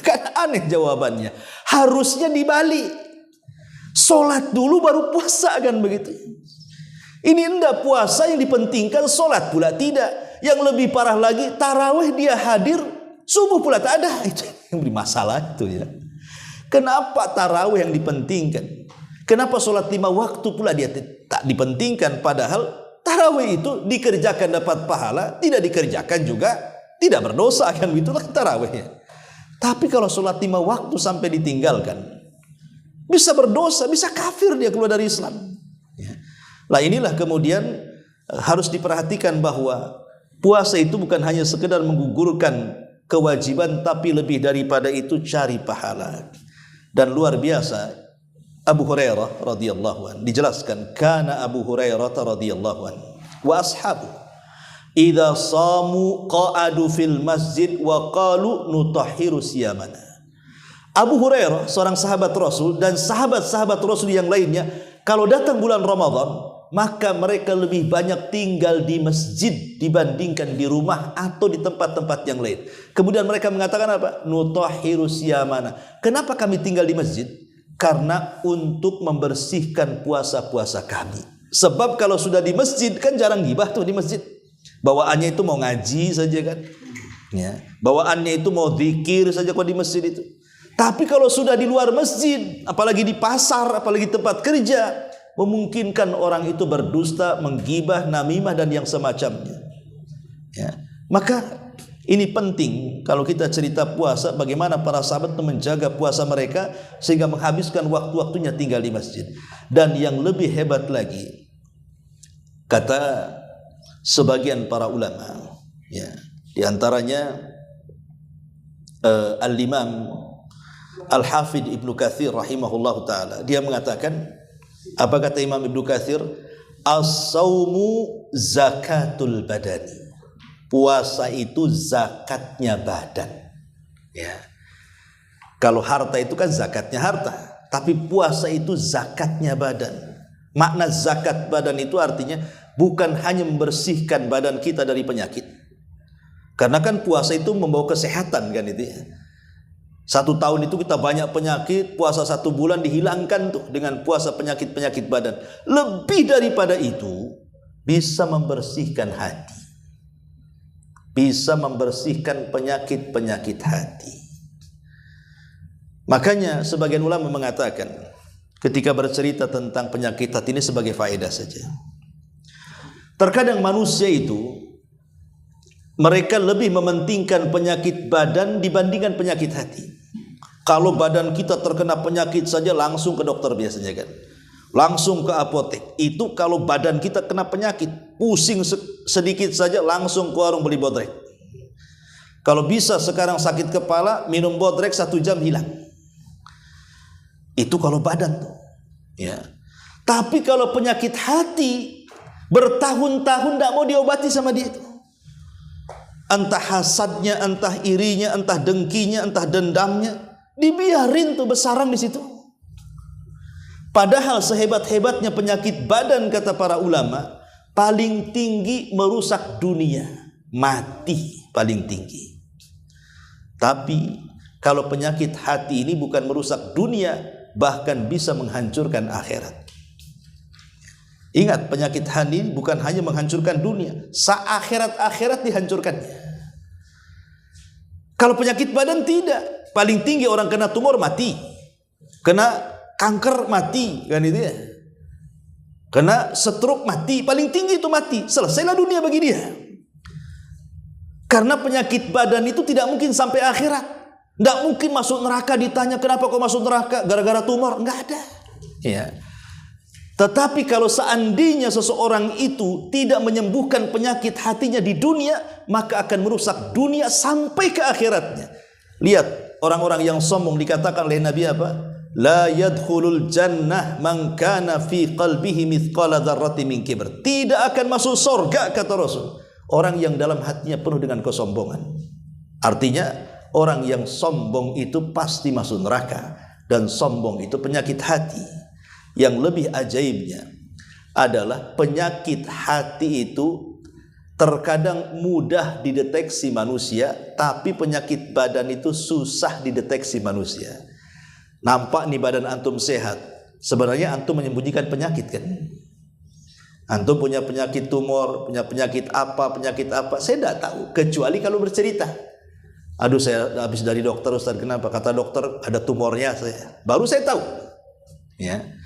Kan aneh jawabannya. Harusnya dibalik. Sholat dulu baru puasa, kan begitu. Ini enggak, puasa yang dipentingkan, sholat pula tidak. Yang lebih parah lagi, tarawih dia hadir, subuh pula tak ada. Itu yang bermasalah itu ya. Kenapa tarawih yang dipentingkan? Kenapa sholat 5 waktu pula dia tak dipentingkan? Padahal tarawih itu dikerjakan dapat pahala, tidak dikerjakan juga tidak berdosa, kan itulah tarawihnya. Tapi kalau sholat 5 waktu sampai ditinggalkan, bisa berdosa, bisa kafir dia, keluar dari Islam. Lah inilah kemudian harus diperhatikan bahwa puasa itu bukan hanya sekedar menggugurkan kewajiban, tapi lebih daripada itu cari pahala. Dan luar biasa, Abu Hurairah radhiyallahu anhu dijelaskan, kana Abu Hurairah radhiyallahu anhu wa ashabu idza samu qa'adu fil masjid wa qalu nutahhiru siyamana. Abu Hurairah, seorang sahabat Rasul, dan sahabat-sahabat Rasul yang lainnya, kalau datang bulan Ramadan, maka mereka lebih banyak tinggal di masjid dibandingkan di rumah atau di tempat-tempat yang lain. Kemudian mereka mengatakan apa? Nutahhiru siyamana. Kenapa kami tinggal di masjid? Karena untuk membersihkan puasa-puasa kami. Sebab kalau sudah di masjid kan jarang gibah tuh di masjid. Bawaannya itu mau ngaji saja kan. Ya. Bawaannya itu mau zikir saja kok di masjid itu. Tapi kalau sudah di luar masjid, apalagi di pasar, apalagi tempat kerja, memungkinkan orang itu berdusta, menggibah, namimah dan yang semacamnya. Ya. Maka ini penting kalau kita cerita puasa, bagaimana para sahabat menjaga puasa mereka sehingga menghabiskan waktu-waktunya tinggal di masjid. Dan yang lebih hebat lagi, kata sebagian para ulama, ya, di antaranya Al-Imam Al-Hafidh Ibnu Katsir rahimahullahu taala, dia mengatakan, apa kata Imam Ibnu Katsir? As-saumu zakatul badani. Puasa itu zakatnya badan. Ya. Kalau harta itu kan zakatnya harta, tapi puasa itu zakatnya badan. Makna zakat badan itu artinya bukan hanya membersihkan badan kita dari penyakit. Karena kan puasa itu membawa kesehatan kan itu ya. 1 tahun itu kita banyak penyakit, puasa 1 bulan dihilangkan tuh dengan puasa penyakit-penyakit badan. Lebih daripada itu, bisa membersihkan hati. Bisa membersihkan penyakit-penyakit hati. Makanya sebagian ulama mengatakan, ketika bercerita tentang penyakit hati ini sebagai faedah saja. Terkadang manusia itu, mereka lebih mementingkan penyakit badan dibandingkan penyakit hati. Kalau badan kita terkena penyakit saja langsung ke dokter biasanya kan. Langsung ke apotek. Itu kalau badan kita kena penyakit, pusing sedikit saja langsung ke warung beli bodrek. Kalau bisa sekarang sakit kepala, minum bodrek 1 jam hilang. Itu kalau badan tuh. Ya. Tapi kalau penyakit hati, bertahun-tahun tidak mau diobati sama dia itu. Entah hasadnya, entah irinya, entah dengkinya, entah dendamnya, dibiarin tuh bersarang di situ. Padahal sehebat-hebatnya penyakit badan kata para ulama, paling tinggi merusak dunia, mati paling tinggi. Tapi kalau penyakit hati ini bukan merusak dunia, bahkan bisa menghancurkan akhirat. Ingat, penyakit hati ini bukan hanya menghancurkan dunia, akhirat dihancurkannya. Kalau penyakit badan tidak, paling tinggi orang kena tumor mati, kena kanker mati, kan itu ya. Kena stroke mati, paling tinggi itu mati, selesailah dunia bagi dia. Karena penyakit badan itu tidak mungkin sampai akhirat, tidak mungkin masuk neraka ditanya kenapa kau masuk neraka gara-gara tumor, nggak ada. Ya. Tetapi kalau seandainya seseorang itu tidak menyembuhkan penyakit hatinya di dunia, maka akan merusak dunia sampai ke akhiratnya. Lihat, orang-orang yang sombong dikatakan oleh Nabi apa? La yadkhulul jannah man kana fi qalbihi mithqala dzarratin min kibr. Tidak akan masuk surga kata Rasul orang yang dalam hatinya penuh dengan kesombongan. Artinya orang yang sombong itu pasti masuk neraka, dan sombong itu penyakit hati. Yang lebih ajaibnya adalah penyakit hati itu terkadang mudah dideteksi manusia, tapi penyakit badan itu susah dideteksi manusia. Nampak nih badan antum sehat, sebenarnya antum menyembunyikan penyakit kan? Antum punya penyakit tumor, punya penyakit apa, saya tidak tahu, kecuali kalau bercerita. Aduh, saya habis dari dokter Ustaz, kenapa? Kata dokter ada tumornya, baru saya tahu. Ya.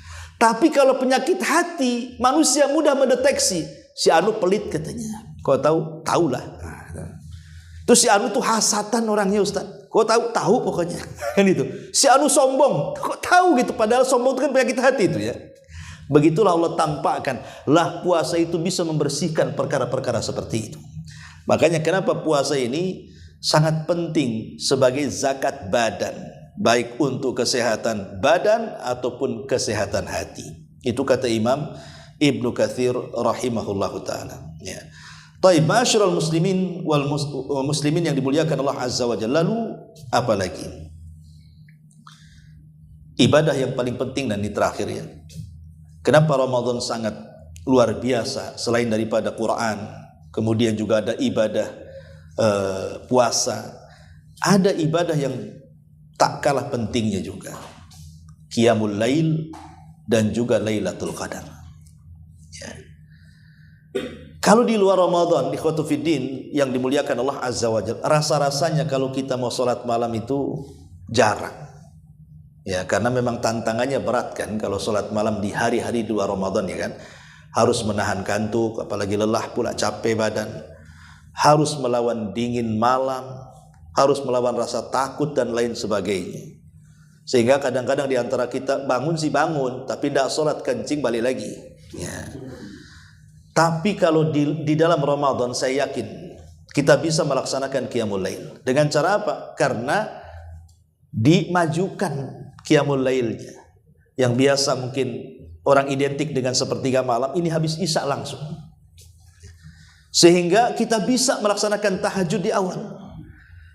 Tapi kalau penyakit hati, manusia mudah mendeteksi. Si anu pelit katanya. Kau tahu? Tahulah. Terus si anu tuh hasatan orangnya Ustaz. Kau tahu? Tahu pokoknya. Kan itu. Si anu sombong. Kau tahu gitu. Padahal sombong itu kan penyakit hati itu ya. Begitulah Allah tampakkan. Lah puasa itu bisa membersihkan perkara-perkara seperti itu. Makanya kenapa puasa ini sangat penting sebagai zakat badan, baik untuk kesehatan badan ataupun kesehatan hati. Itu kata Imam Ibnu Katsir rahimahullahu taala. Ya. Taib, ma'asyiral muslimin wal muslimin yang dimuliakan Allah Azza wa Jalla. Lalu apa lagi? ibadah yang paling penting dan ini terakhir ya. Kenapa Ramadan sangat luar biasa selain daripada Quran, kemudian juga ada ibadah puasa, ada ibadah yang tak kalah pentingnya juga, Qiyamul Lail dan juga Lailatul Qadar. Ya. Kalau di luar Ramadan, ikhwatu fiddin yang dimuliakan Allah Azza wa Jalla, rasa-rasanya kalau kita mau sholat malam itu jarang. Ya, karena memang tantangannya berat kan kalau sholat malam di hari-hari di luar Ramadan ya kan. Harus menahan kantuk, apalagi lelah pula, capek badan. Harus melawan dingin malam, harus melawan rasa takut dan lain sebagainya. Sehingga kadang-kadang di antara kita bangun sih bangun, tapi tidak sholat, kencing balik lagi. Ya. Tapi kalau di dalam Ramadan saya yakin kita bisa melaksanakan Qiyamul Lail. Dengan cara apa? Karena dimajukan Qiyamul Lailnya. Yang biasa mungkin orang identik dengan sepertiga malam, ini habis isya langsung. Sehingga kita bisa melaksanakan tahajud di awal.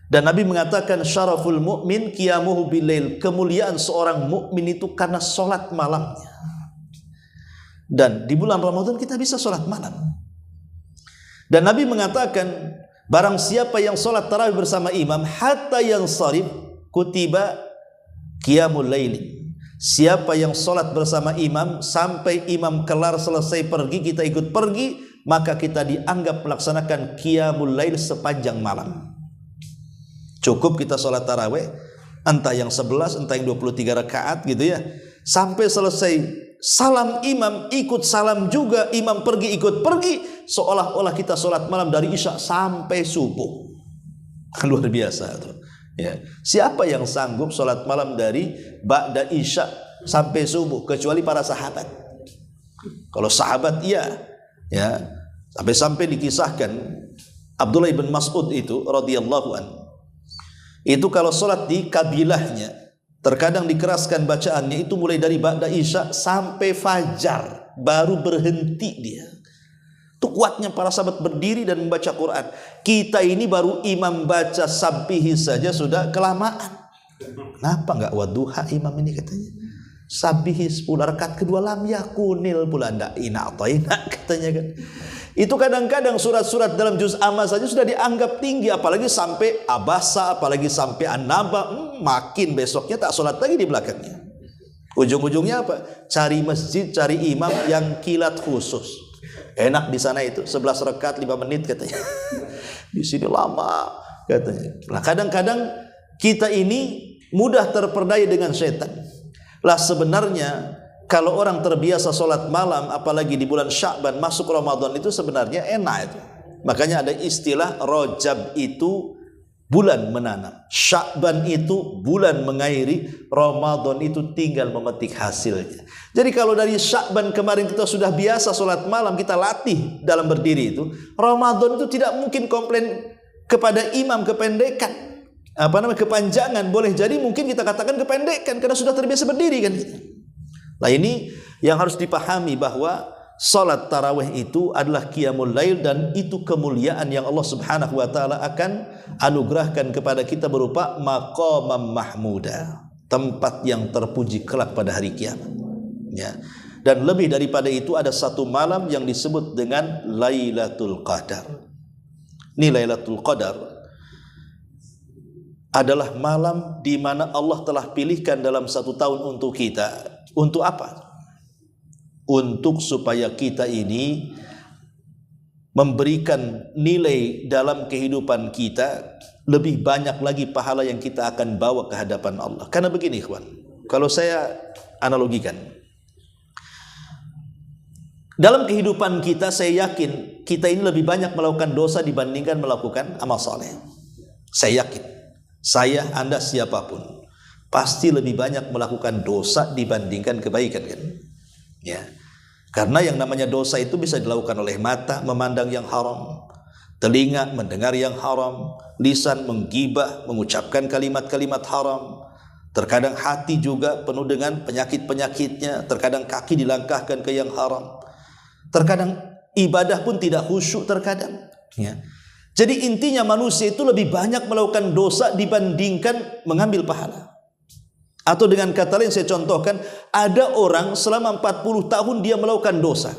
Dan Nabi mengatakan syaraful mu'min qiyamuhu bilail, kemuliaan seorang mukmin itu karena sholat malamnya. Dan di bulan Ramadan kita bisa sholat malam. Dan Nabi mengatakan barang siapa yang sholat tarawih bersama imam hatta yang sharif kutiba qiyamul laili. Siapa yang sholat bersama imam sampai imam kelar selesai pergi, kita ikut pergi, maka kita dianggap melaksanakan qiyamul lail sepanjang malam. Cukup kita sholat tarawih entah yang 11 entah yang 23 rakaat gitu ya, sampai selesai salam imam ikut salam juga, imam pergi ikut pergi, seolah-olah kita sholat malam dari isya sampai subuh. Luar biasa tuh. Ya. Siapa yang sanggup sholat malam dari ba'da isya sampai subuh kecuali para sahabat? Kalau sahabat iya, ya. Sampai-sampai dikisahkan Abdullah bin Mas'ud itu radhiyallahu anhu. Itu kalau sholat di kabilahnya terkadang dikeraskan bacaannya itu mulai dari ba'da isya sampai fajar baru berhenti dia. Itu kuatnya para sahabat berdiri dan membaca Quran. Kita ini baru imam baca sabbihi saja sudah kelamaan. Kenapa enggak wadduha imam ini katanya? Sabbihi 10 rakaat kedua lam yakunil pula ndak ina'taina katanya kan. Itu kadang-kadang surat-surat dalam juz amma saja sudah dianggap tinggi, apalagi sampai abasa, apalagi sampai an-naba, makin besoknya tak sholat lagi di belakangnya. Ujung-ujungnya apa? Cari masjid, cari imam yang kilat khusus. Enak di sana itu 11 rakaat 5 menit katanya. Di sini lama katanya. Nah, kadang-kadang kita ini mudah terperdaya dengan setan. Lah sebenarnya kalau orang terbiasa sholat malam, apalagi di bulan Sya'ban masuk Ramadan itu sebenarnya enak itu. Makanya ada istilah Rajab itu bulan menanam, Sya'ban itu bulan mengairi, Ramadan itu tinggal memetik hasilnya. Jadi kalau dari Sya'ban kemarin kita sudah biasa sholat malam, kita latih dalam berdiri itu, Ramadan itu tidak mungkin komplain kepada imam kependekan, kepanjangan. Boleh jadi mungkin kita katakan kependekan karena sudah terbiasa berdiri kan kita. Nah ini yang harus dipahami bahwa salat tarawih itu adalah qiyamul lail dan itu kemuliaan yang Allah Subhanahu wa taala akan anugerahkan kepada kita berupa maqamam mahmuda, tempat yang terpuji kelak pada hari kiamat. Ya. Dan lebih daripada itu ada satu malam yang disebut dengan Lailatul Qadar. Ini Lailatul Qadar adalah malam di mana Allah telah pilihkan dalam satu tahun untuk kita. Untuk apa? Untuk supaya kita ini memberikan nilai dalam kehidupan kita, lebih banyak lagi pahala yang kita akan bawa ke hadapan Allah. Karena begini ikhwan, kalau saya analogikan, dalam kehidupan kita saya yakin kita ini lebih banyak melakukan dosa dibandingkan melakukan amal saleh. Saya yakin, saya, Anda, siapapun pasti lebih banyak melakukan dosa dibandingkan kebaikan kan? Ya. Karena yang namanya dosa itu bisa dilakukan oleh mata memandang yang haram, telinga mendengar yang haram, lisan menggibah, mengucapkan kalimat-kalimat haram. Terkadang hati juga penuh dengan penyakit-penyakitnya, terkadang kaki dilangkahkan ke yang haram. Terkadang ibadah pun tidak khusyuk terkadang, ya. Jadi intinya manusia itu lebih banyak melakukan dosa dibandingkan mengambil pahala. Atau dengan kata lain saya contohkan, ada orang selama 40 tahun dia melakukan dosa.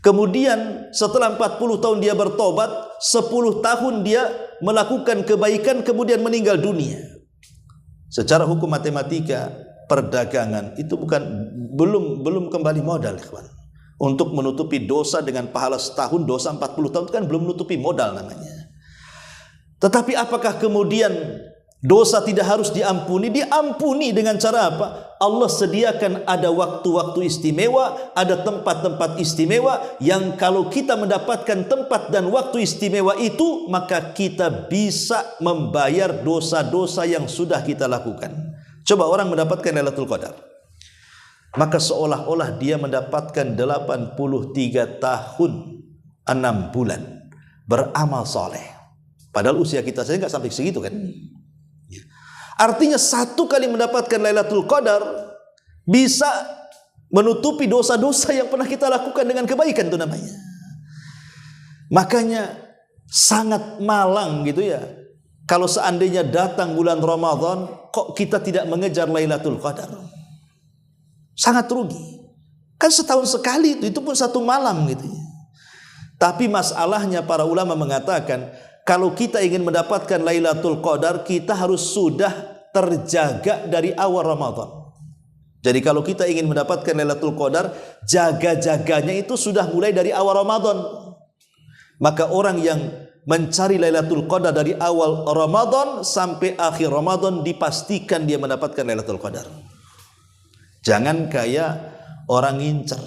Kemudian setelah 40 tahun dia bertobat, 10 tahun dia melakukan kebaikan, kemudian meninggal dunia. Secara hukum matematika, perdagangan itu belum kembali modal, ikhwan. Untuk menutupi dosa dengan pahala setahun, dosa 40 tahun itu kan belum menutupi modal namanya. Tetapi apakah kemudian dosa tidak harus diampuni? Diampuni dengan cara apa? Allah sediakan ada waktu-waktu istimewa, ada tempat-tempat istimewa yang kalau kita mendapatkan tempat dan waktu istimewa itu, maka kita bisa membayar dosa-dosa yang sudah kita lakukan. Coba orang mendapatkan Lailatul Qadar, maka seolah-olah dia mendapatkan 83 tahun 6 bulan beramal soleh. Padahal usia kita saja nggak sampai segitu kan. Artinya satu kali mendapatkan Lailatul Qadar bisa menutupi dosa-dosa yang pernah kita lakukan dengan kebaikan itu namanya. Makanya sangat malang gitu ya, kalau seandainya datang bulan Ramadan kok kita tidak mengejar Lailatul Qadar. Sangat rugi. Kan setahun sekali itu pun satu malam gitu ya. Tapi masalahnya para ulama mengatakan, kalau kita ingin mendapatkan Lailatul Qadar, kita harus sudah terjaga dari awal Ramadan. Jadi kalau kita ingin mendapatkan Lailatul Qadar, jaga-jaganya itu sudah mulai dari awal Ramadan. Maka orang yang mencari Lailatul Qadar dari awal Ramadan sampai akhir Ramadan dipastikan dia mendapatkan Lailatul Qadar. Jangan kayak orang ngincer.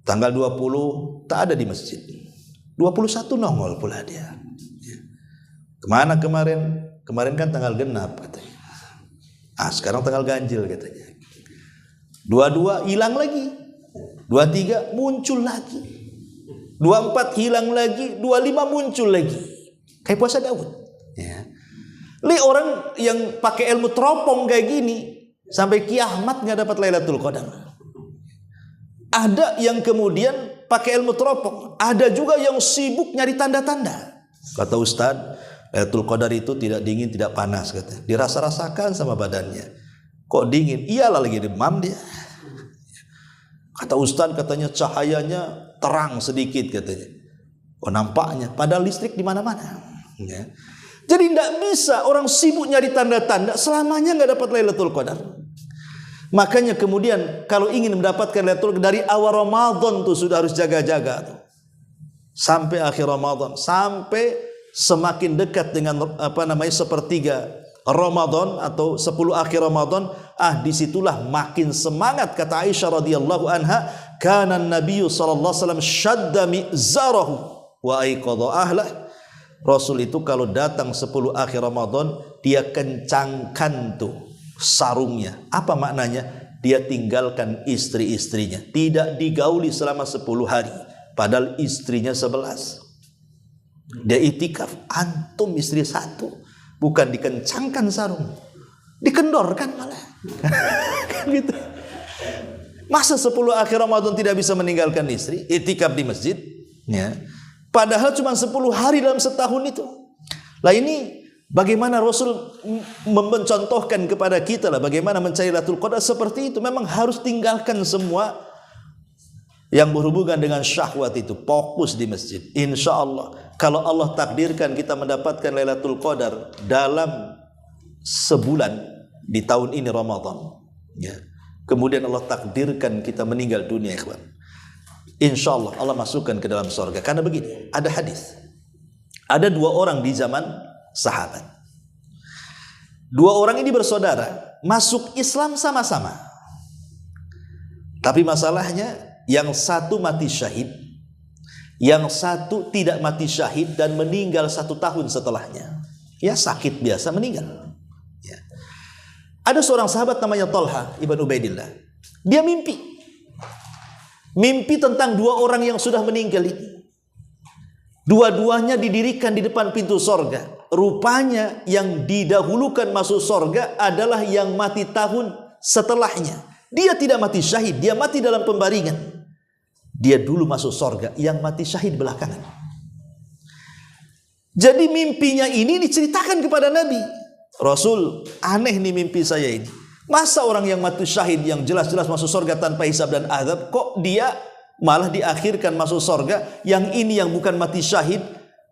Tanggal 20 tak ada di masjid. 21 nongol pula dia. Kemana kemarin? Kemarin kan tanggal genap katanya. Sekarang tanggal ganjil katanya. 22 hilang lagi. 23 muncul lagi. 24 hilang lagi. 25 muncul lagi. Kayak puasa Daud. Ya. Li orang yang pakai ilmu teropong kayak gini sampai kiamat nggak dapat Lailatul Qadar. Ada yang kemudian pakai ilmu teropong, ada juga yang sibuk nyari tanda-tanda. Kata Ustadz, Lailatul Qadar itu tidak dingin, tidak panas katanya. Dirasa-rasakan sama badannya. Kok dingin? Iyalah lagi demam dia. Kata Ustadz, katanya cahayanya terang sedikit katanya. Oh nampaknya, padahal listrik di mana-mana. Ya. Jadi tidak bisa orang sibuk nyari tanda-tanda selamanya nggak dapat Lailatul Qadar. Makanya kemudian kalau ingin mendapatkan Lailatul Qadar dari awal Ramadan tuh sudah harus jaga-jaga tuh. Sampai akhir Ramadan, sampai semakin dekat dengan sepertiga Ramadan atau 10 akhir Ramadan, disitulah makin semangat. Kata Aisyah radhiyallahu anha, kana Nabi sallallahu alaihi wasallam shadda mizarahu wa aiqadha ahlah. Rasul itu kalau datang 10 akhir Ramadan, dia kencangkan tuh sarungnya. Apa maknanya? Dia tinggalkan istri-istrinya, tidak digauli selama 10 hari, padahal istrinya 11. Dia itikaf. Antum istri 1, bukan dikencangkan sarung, dikendorkan malah. Gitu. Masa 10 akhir Ramadan tidak bisa meninggalkan istri, itikaf di masjid ya. Padahal cuma 10 hari dalam setahun itu. Lah ini bagaimana Rasul mencontohkan kepada kita lah bagaimana mencari Lailatul Qadar seperti itu. Memang harus tinggalkan semua yang berhubungan dengan syahwat itu, fokus di masjid. Insya Allah kalau Allah takdirkan kita mendapatkan Lailatul Qadar dalam sebulan di tahun ini Ramadan ya. Kemudian Allah takdirkan kita meninggal dunia, ikhwan, insya Allah Allah masukkan ke dalam surga. Karena begini, ada hadis, ada 2 orang di zaman sahabat. 2 orang ini bersaudara, masuk Islam sama-sama. Tapi masalahnya yang satu mati syahid, yang satu tidak mati syahid dan meninggal 1 tahun setelahnya. Ya sakit biasa meninggal. Ya. Ada seorang sahabat namanya Talha ibn Ubaidillah. Dia mimpi tentang 2 orang yang sudah meninggal ini. Dua-duanya didirikan di depan pintu sorga. Rupanya yang didahulukan masuk sorga adalah yang mati tahun setelahnya. Dia tidak mati syahid, dia mati dalam pembaringan. Dia dulu masuk sorga, yang mati syahid belakangan. Jadi mimpinya ini diceritakan kepada Nabi. Rasul, aneh nih mimpi saya ini. Masa orang yang mati syahid yang jelas-jelas masuk surga tanpa hisab dan azab, kok dia malah diakhirkan masuk surga? Yang ini yang bukan mati syahid,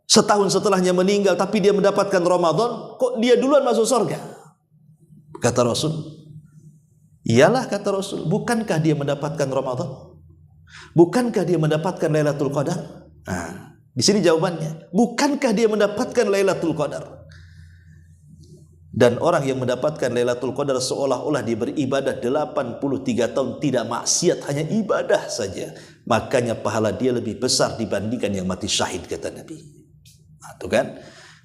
setahun setelahnya meninggal tapi dia mendapatkan Ramadan, kok dia duluan masuk surga? Kata Rasul, iyalah kata Rasul, bukankah dia mendapatkan Ramadan? Bukankah dia mendapatkan Lailatul Qadar? Nah, di sini jawabannya. Bukankah dia mendapatkan Lailatul Qadar? Dan orang yang mendapatkan Lailatul Qadar seolah-olah dia beribadah 83 tahun tidak maksiat, hanya ibadah saja. Makanya pahala dia lebih besar dibandingkan yang mati syahid, kata Nabi. Nah, itu kan.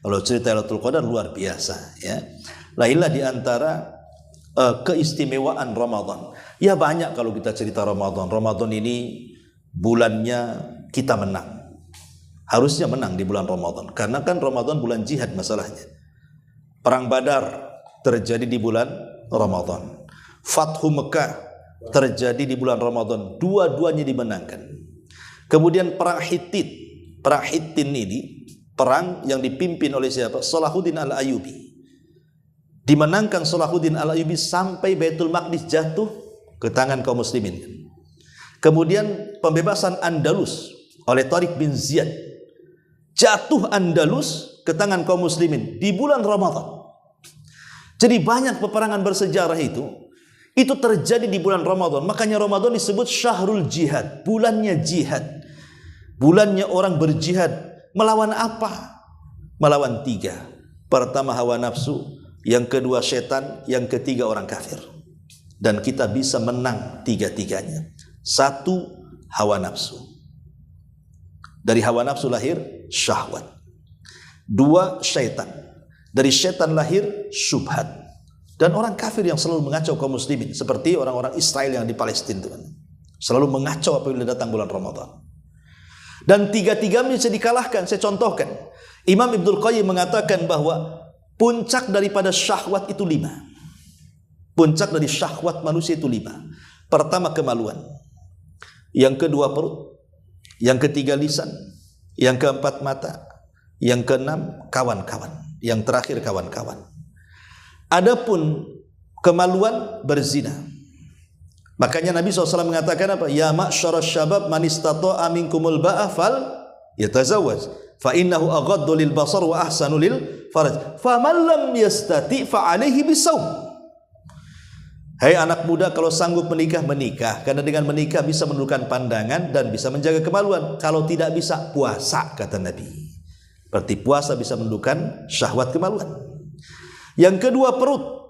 Kalau cerita Lailatul Qadar luar biasa, ya. Lainlah di antara keistimewaan Ramadan. Ya banyak kalau kita cerita Ramadan. Ramadan ini bulannya kita menang. Harusnya menang di bulan Ramadan. Karena kan Ramadan bulan jihad masalahnya. Perang Badar terjadi di bulan Ramadan. Fathu Mekah terjadi di bulan Ramadan. Dua-duanya dimenangkan. Kemudian perang Hittin. Perang Hittin ini perang yang dipimpin oleh siapa? Salahuddin Al-Ayyubi. Dimenangkan Salahuddin Al-Ayyubi sampai Baitul Maqdis jatuh ke tangan kaum muslimin. Kemudian pembebasan Andalus oleh Tariq bin Ziyad. Jatuh Andalus ke tangan kaum muslimin di bulan Ramadan. Jadi banyak peperangan bersejarah itu terjadi di bulan Ramadan. Makanya Ramadan disebut syahrul jihad, bulannya jihad. Bulannya orang berjihad. Melawan apa? Melawan 3. Pertama hawa nafsu, yang kedua setan, yang ketiga orang kafir. Dan kita bisa menang 3-tiganya. 1, hawa nafsu. Dari hawa nafsu lahir syahwat. 2, syaitan. Dari syaitan lahir syubhat. Dan orang kafir yang selalu mengacau kaum muslimin, seperti orang-orang Israel yang di Palestina, selalu mengacau apabila datang bulan Ramadan. Dan 3-tiganya bisa dikalahkan. Saya contohkan, Imam Ibnul Qayyim mengatakan bahwa puncak daripada syahwat itu 5. Puncak dari syahwat manusia itu 5. Pertama kemaluan, yang kedua perut, yang ketiga lisan, yang keempat mata, yang keenam kawan-kawan, yang terakhir kawan-kawan. Adapun kemaluan berzina. Makanya Nabi SAW mengatakan apa? Ya ma'syarasy syabab man istata'a minkumul ba'a fal yatazawwaj fa innahu aghaddu lil basar wa ahsanu lil faraj. Faman lam yastati fa alaihi bisawm. Hai anak muda, kalau sanggup menikah, menikah. Karena dengan menikah bisa menundukkan pandangan dan bisa menjaga kemaluan. Kalau tidak bisa, puasa, kata Nabi. Berarti puasa bisa menundukkan syahwat kemaluan. Yang kedua perut.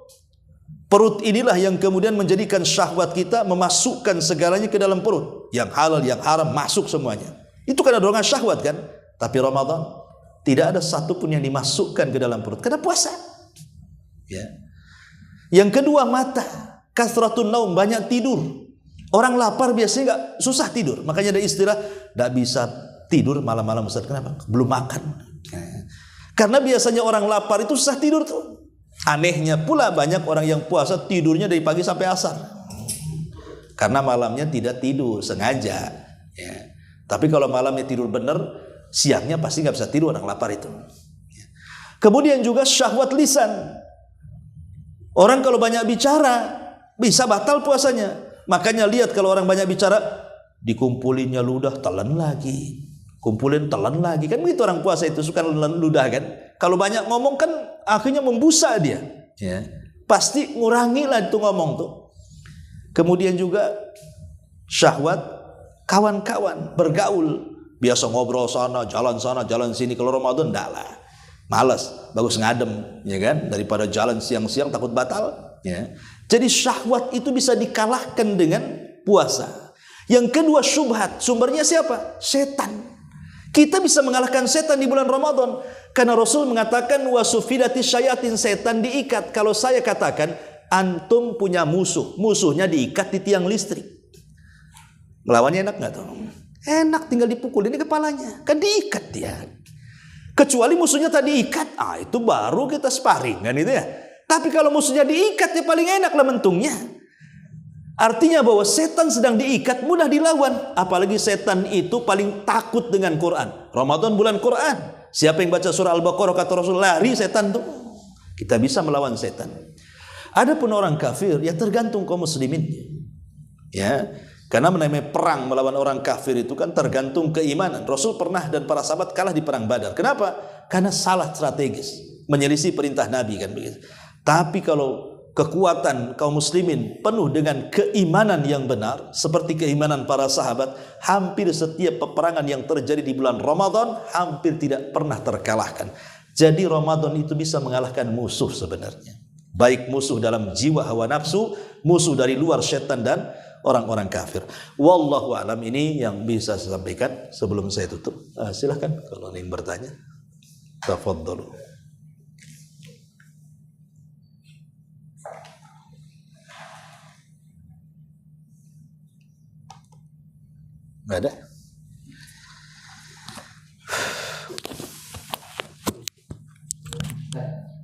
Perut inilah yang kemudian menjadikan syahwat kita memasukkan segalanya ke dalam perut. Yang halal, yang haram masuk semuanya. Itu karena dorongan syahwat kan. Tapi Ramadan tidak ada satupun yang dimasukkan ke dalam perut karena puasa. Ya. Yang kedua mata. Kasratun naum, banyak tidur. Orang lapar biasanya nggak susah tidur. Makanya ada istilah nggak bisa tidur malam-malam. Ustaz, kenapa? Belum makan. Karena biasanya orang lapar itu susah tidur tuh. Anehnya pula banyak orang yang puasa tidurnya dari pagi sampai asar. Karena malamnya tidak tidur sengaja. Ya. Tapi kalau malamnya tidur benar, siangnya pasti nggak bisa tidur orang lapar itu. Kemudian juga syahwat lisan. Orang kalau banyak bicara bisa batal puasanya. Makanya lihat kalau orang banyak bicara, dikumpulinnya ludah, telan lagi. Kumpulin, telan lagi. Kan begitu orang puasa itu suka ludah kan. Kalau banyak ngomong kan akhirnya membusa dia. Ya. Pasti ngurangilah itu ngomong tuh. Kemudian juga syahwat kawan-kawan, bergaul. Biasa ngobrol sana, jalan sini. Kalau Ramadan enggak lah. Malas, bagus ngadem, ya kan? Daripada jalan siang-siang takut batal, ya. Jadi syahwat itu bisa dikalahkan dengan puasa. Yang kedua syubhat, sumbernya siapa? Setan. Kita bisa mengalahkan setan di bulan Ramadan karena Rasul mengatakan wasufidati syayatin, setan diikat. Kalau saya katakan antum punya musuh, musuhnya diikat di tiang listrik, melawannya enak nggak tuh? Enak, tinggal dipukul ini kepalanya, kan diikat dia. Kecuali musuhnya tadi ikat, itu baru kita sparring kan itu ya. Tapi kalau musuhnya diikat ya paling enak lah mentungnya. Artinya bahwa setan sedang diikat mudah dilawan. Apalagi setan itu paling takut dengan Quran. Ramadan bulan Quran. Siapa yang baca surah Al-Baqarah kata Rasul lari setan tuh. Kita bisa melawan setan. Adapun orang kafir ya tergantung kaum muslimin. Ya, karena menamai perang melawan orang kafir itu kan tergantung keimanan. Rasul pernah dan para sahabat kalah di perang Badar. Kenapa? Karena salah strategis, menyelisih perintah Nabi kan begitu. Tapi kalau kekuatan kaum muslimin penuh dengan keimanan yang benar, seperti keimanan para sahabat, hampir setiap peperangan yang terjadi di bulan Ramadan hampir tidak pernah terkalahkan. Jadi Ramadan itu bisa mengalahkan musuh sebenarnya. Baik musuh dalam jiwa hawa nafsu, musuh dari luar setan dan orang-orang kafir. Wallahu alam, ini yang bisa saya sampaikan sebelum saya tutup. Silahkan kalau ingin bertanya. Tafadhalu. Nggak ada?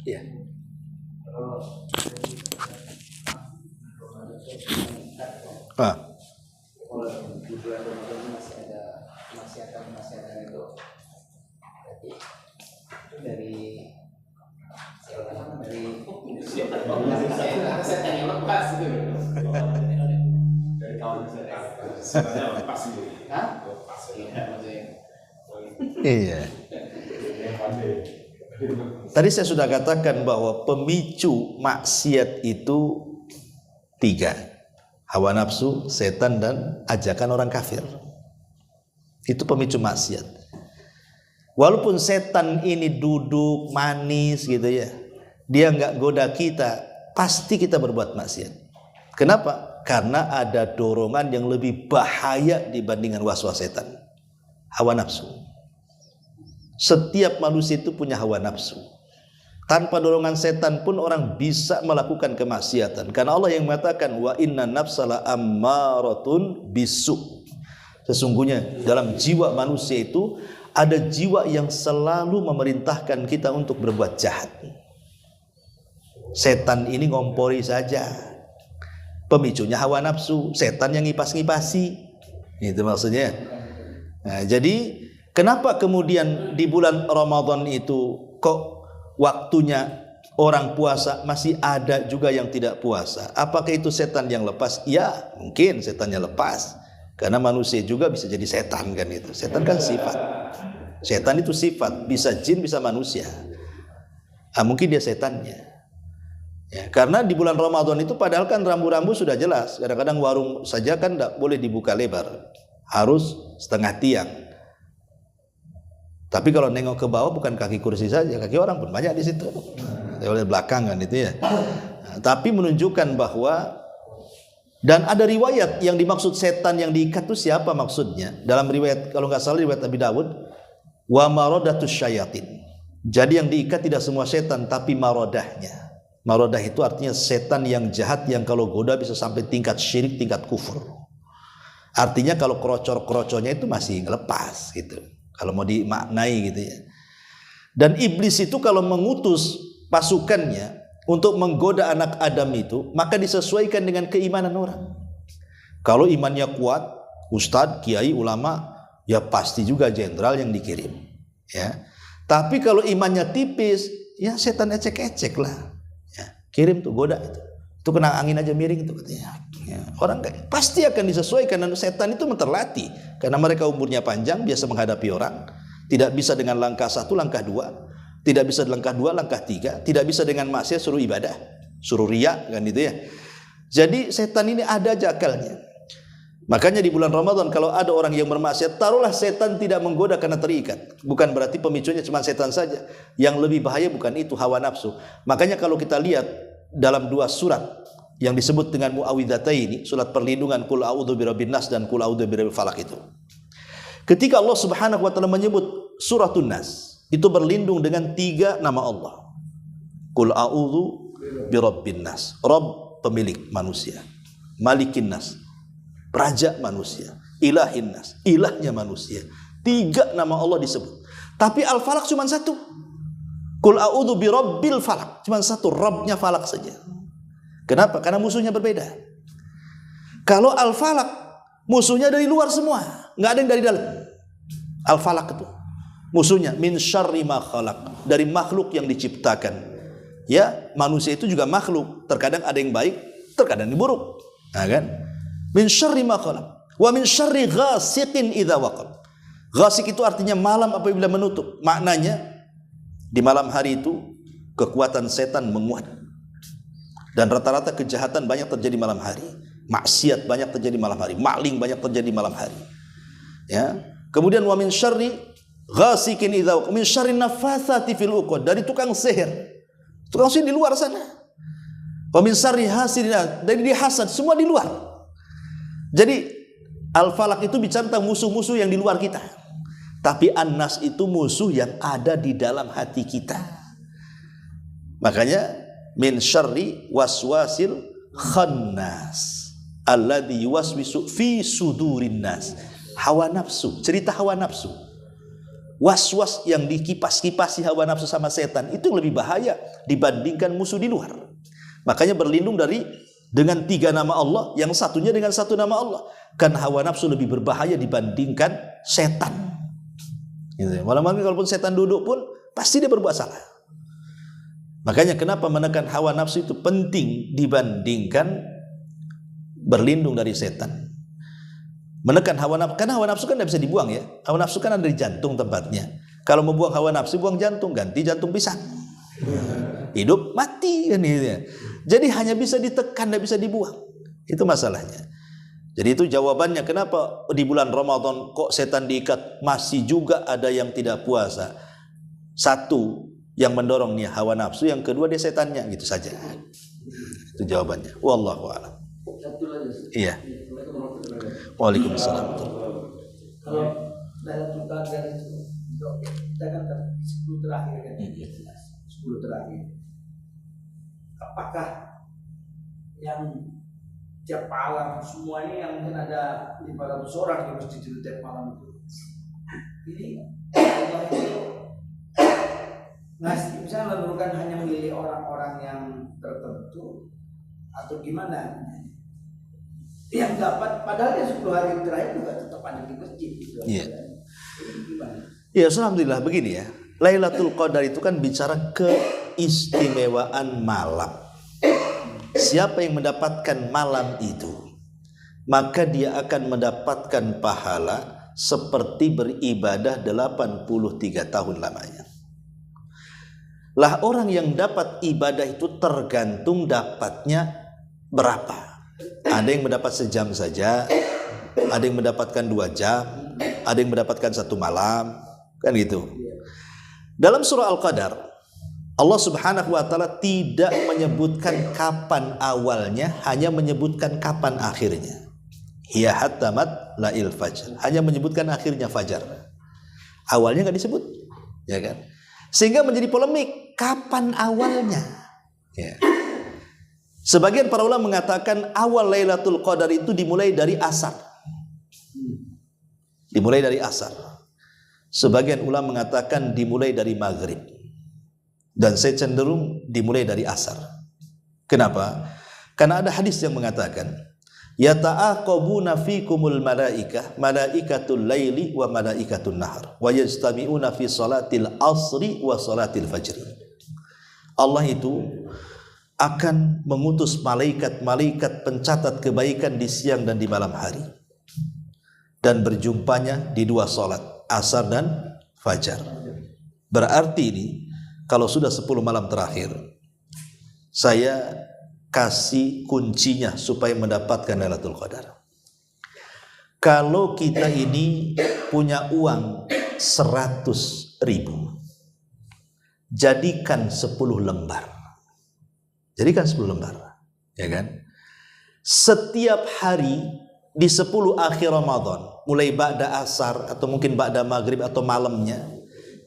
Iya. Kalau di bulan Ramadan masih ada masyarakat itu, berarti itu dari setan yang lepas itu. Dari kawan setan lepas itu. Hah? Iya. Tadi saya sudah katakan bahwa pemicu maksiat itu 3. Hawa nafsu, setan, dan ajakan orang kafir. Itu pemicu maksiat. Walaupun setan ini duduk manis gitu ya, dia nggak goda kita, pasti kita berbuat maksiat. Kenapa? Karena ada dorongan yang lebih bahaya dibandingkan waswas setan. Hawa nafsu. Setiap manusia itu punya hawa nafsu. Tanpa dorongan setan pun orang bisa melakukan kemaksiatan. Karena Allah yang mengatakan wa inna nafsala ammaratun bisu. Sesungguhnya dalam jiwa manusia itu ada jiwa yang selalu memerintahkan kita untuk berbuat jahat. Setan ini ngompori saja. Pemicunya hawa nafsu, setan yang ngipas-ngipasi. Itu maksudnya. Nah, jadi kenapa kemudian di bulan Ramadan itu kok waktunya orang puasa masih ada juga yang tidak puasa? Apakah itu setan yang lepas? Ya, mungkin setannya lepas. Karena manusia juga bisa jadi setan kan itu. Setan kan sifat. Setan itu sifat, bisa jin, bisa manusia. Mungkin dia setannya. Ya, karena di bulan Ramadan itu padahal kan rambu-rambu sudah jelas. Kadang-kadang warung saja kan tidak boleh dibuka lebar. Harus setengah tiang. Tapi kalau nengok ke bawah bukan kaki kursi saja, kaki orang pun banyak di situ. Oleh belakang kan itu ya. Nah, tapi menunjukkan bahwa dan ada riwayat yang dimaksud setan yang diikat itu siapa maksudnya? Dalam riwayat kalau nggak salah riwayat Abi Dawud, wa maradatus syayatin. Jadi yang diikat tidak semua setan tapi marodahnya. Marodah itu artinya setan yang jahat yang kalau goda bisa sampai tingkat syirik, tingkat kufur. Artinya kalau krocor-krocornya itu masih lepas gitu. Kalau mau dimaknai gitu ya. Dan iblis itu kalau mengutus pasukannya untuk menggoda anak Adam itu, maka disesuaikan dengan keimanan orang. Kalau imannya kuat, ustadz, kiai, ulama, ya pasti juga jenderal yang dikirim. Ya. Tapi kalau imannya tipis, ya setan ecek-ecek lah. Ya, kirim tuh, goda itu. Itu kena angin aja miring itu katanya. Ya, orang pasti akan disesuaikan, dan setan itu terlatih karena mereka umurnya panjang, biasa menghadapi orang. Tidak bisa dengan langkah 1, langkah 2, tidak bisa langkah 2, langkah 3, tidak bisa dengan maksiat suruh ibadah, suruh riya kan itu ya. Jadi setan ini ada aja akalnya. Makanya di bulan Ramadan kalau ada orang yang bermaksiat, taruhlah setan tidak menggoda karena terikat. Bukan berarti pemicunya cuma setan saja. Yang lebih bahaya bukan itu, hawa nafsu. Makanya kalau kita lihat dalam 2 surat yang disebut dengan muawwidhataini, surat perlindungan qul a'udzu birabbin nas dan qul a'udzu birabbil falaq itu. Ketika Allah Subhanahu wa taala menyebut suratun nas, itu berlindung dengan 3 nama Allah. Qul a'udzu birabbin nas, Rabb pemilik manusia, Malikin nas, raja manusia, Ilahin nas, ilahnya manusia. 3 nama Allah disebut. Tapi Al-Falaq cuma 1. Qul a'udzu birabbil falaq, cuma 1, Rabbnya falak saja. Kenapa? Karena musuhnya berbeda. Kalau Al-Falaq musuhnya dari luar semua, nggak ada yang dari dalam. Al-Falaq itu musuhnya min syarri ma khalaq, dari makhluk yang diciptakan. Ya, manusia itu juga makhluk. Terkadang ada yang baik, terkadang yang buruk. Nah, kan? Min syarri ma khalaq wa min syarri ghasiqin idza waqab. Ghasiq itu artinya malam apabila menutup. Maknanya di malam hari itu kekuatan setan menguat. Dan rata-rata kejahatan banyak terjadi malam hari. Maksiat banyak terjadi malam hari. Maling banyak terjadi malam hari. Ya. Kemudian wa min syarri ghasiqin idza waqab, min syarri nafatsati fil uqad, dari tukang sihir. Tukang sihir di luar sana. Wa min syarri hasidin, dari dia hasad, semua di luar. Jadi Al-Falaq itu bicara tentang musuh-musuh yang di luar kita. Tapi An-Nas itu musuh yang ada di dalam hati kita. Makanya min syarri waswasil khannas alladzi yuwaswisu fi sudurin nas. Hawa nafsu, cerita hawa nafsu. Was-was yang dikipas-kipasi hawa nafsu sama setan itu lebih bahaya dibandingkan musuh di luar. Makanya berlindung dengan 3 nama Allah, yang satunya dengan 1 nama Allah. Kan hawa nafsu lebih berbahaya dibandingkan setan. Gitu. Malam-malam kalaupun setan duduk pun pasti dia berbuat salah. Makanya kenapa menekan hawa nafsu itu penting dibandingkan berlindung dari setan. Menekan hawa nafsu, karena hawa nafsu kan tidak bisa dibuang ya. Hawa nafsu kan ada di jantung tempatnya. Kalau mau buang hawa nafsu, buang jantung, ganti jantung pisang. Hidup mati kan gitu ya. Jadi hanya bisa ditekan, tidak bisa dibuang. Itu masalahnya. Jadi itu jawabannya kenapa di bulan Ramadan kok setan diikat, masih juga ada yang tidak puasa. Satu yang mendorong nih hawa nafsu, yang kedua dia setannya, gitu saja. Itu jawabannya. Wallahu a'lam. Iya. Waalaikumsalam. Kalau Lailatul Qadar itu kita kan 10 terakhir kan, 10 terakhir. Apakah yang tiap malam semuanya yang mungkin ada 500 orang di masjid itu tiap malam itu, ini Allah itu ngasih, misalnya menurunkan hanya memilih orang-orang yang tertentu atau gimana? Yang dapat, padahal yang 10 hari terakhir juga tetap ada di masjid. Iya. Ya, alhamdulillah begini ya. Lailatul Qadar itu kan bicara keistimewaan malam. Siapa yang mendapatkan malam itu, maka dia akan mendapatkan pahala seperti beribadah 83 tahun lamanya. Lah orang yang dapat ibadah itu tergantung dapatnya berapa. Ada yang mendapat sejam saja, ada yang mendapatkan 2 jam, ada yang mendapatkan 1 malam, kan gitu. Dalam surah Al-Qadar, Allah Subhanahu wa taala tidak menyebutkan kapan awalnya, hanya menyebutkan kapan akhirnya. Hiya hatamat lail fajr, hanya menyebutkan akhirnya fajar. Awalnya enggak disebut, ya kan? Sehingga menjadi polemik, kapan awalnya? Ya. Sebagian para ulama mengatakan awal Lailatul Qadar itu dimulai dari asar. Dimulai dari asar. Sebagian ulama mengatakan dimulai dari maghrib. Dan saya cenderung dimulai dari asar. Kenapa? Karena ada hadis yang mengatakan yata'aqabuna fikumul malaikah, malaikatul laili wa malaikatul nahar, wa yajtami'una fi salatil asri wa salatil fajri. Allah itu akan mengutus malaikat-malaikat pencatat kebaikan di siang dan di malam hari, dan berjumpanya di 2 salat, asar dan fajar. Berarti ini kalau sudah 10 malam terakhir, saya kasih kuncinya supaya mendapatkan Lailatul Qadar. Kalau kita ini punya uang 100.000, jadikan 10 lembar. Jadikan 10 lembar, ya kan? Setiap hari di 10 akhir Ramadan, mulai ba'da asar atau mungkin ba'da maghrib atau malamnya,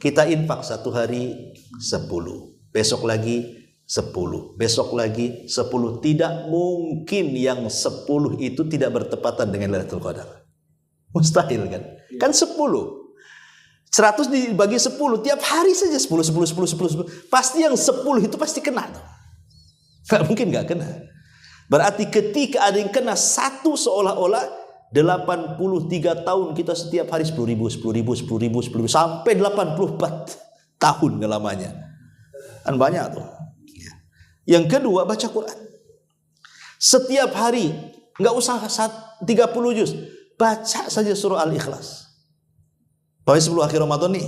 kita infak 1 hari 10, besok lagi 10, besok lagi 10. Tidak mungkin yang 10 itu tidak bertepatan dengan Lailatul Qadar. Mustahil kan? Kan 10. 100 dibagi 10, tiap hari saja 10. Pasti yang 10 itu pasti kena tuh. Gak mungkin gak kena. Berarti ketika ada yang kena 1, seolah-olah 83 tahun kita setiap hari 10.000 sampai 84 tahun lamanya. Kan banyak tuh. Yang kedua, baca Quran. Setiap hari, nggak usah 30 juz, baca saja surah Al-Ikhlas. Pokoknya 10 akhir Ramadan nih,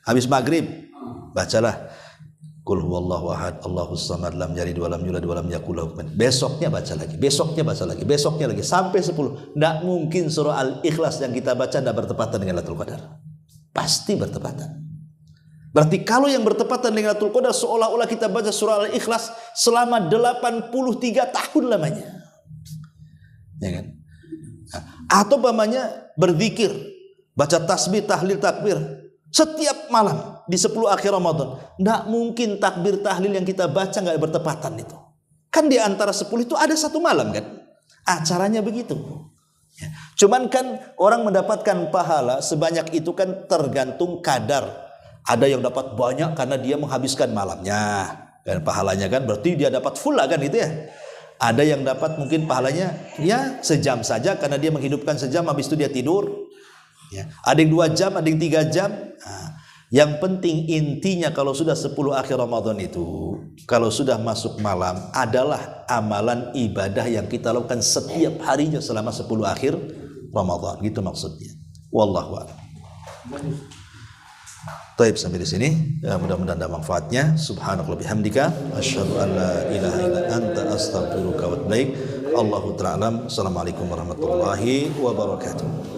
habis maghrib, bacalah Qul huwallahu ahad, Allahus samad, lam yalid wa lam yulad wa lam yakul lahu kufuwan ahad. Besoknya baca lagi, besoknya baca lagi, besoknya lagi sampai 10. Enggak mungkin surah Al-Ikhlas yang kita baca enggak bertepatan dengan Lailatul Qadar. Pasti bertepatan. Berarti kalau yang bertepatan dengan Lailatul Qadar seolah-olah kita baca surah Al-Ikhlas selama 83 tahun lamanya. Ya kan? Atau umpamanya berzikir, baca tasbih, tahlil, takbir setiap malam di 10 akhir Ramadan. Tidak mungkin takbir tahlil yang kita baca nggak bertepatan itu. Kan di antara 10 itu ada satu malam kan. Acaranya begitu. Ya. Cuman kan orang mendapatkan pahala sebanyak itu kan tergantung kadar. Ada yang dapat banyak karena dia menghabiskan malamnya. Dan pahalanya kan berarti dia dapat full lah kan gitu ya. Ada yang dapat mungkin pahalanya ya sejam saja karena dia menghidupkan sejam habis itu dia tidur. Ya. Ada yang 2 jam, ada yang 3 jam. Nah, yang penting intinya kalau sudah 10 akhir Ramadan itu, kalau sudah masuk malam adalah amalan ibadah yang kita lakukan setiap harinya selama 10 akhir Ramadan. Gitu maksudnya. Wallahu a'lam. Taib sampai di sini. Ya, mudah-mudahan ada manfaatnya. Subhanallah bihamdika asyhadu an la ilaha illa anta astaghfiruka wa atubu ilaik. Allahu ta'ala. Assalamualaikum warahmatullahi wabarakatuh.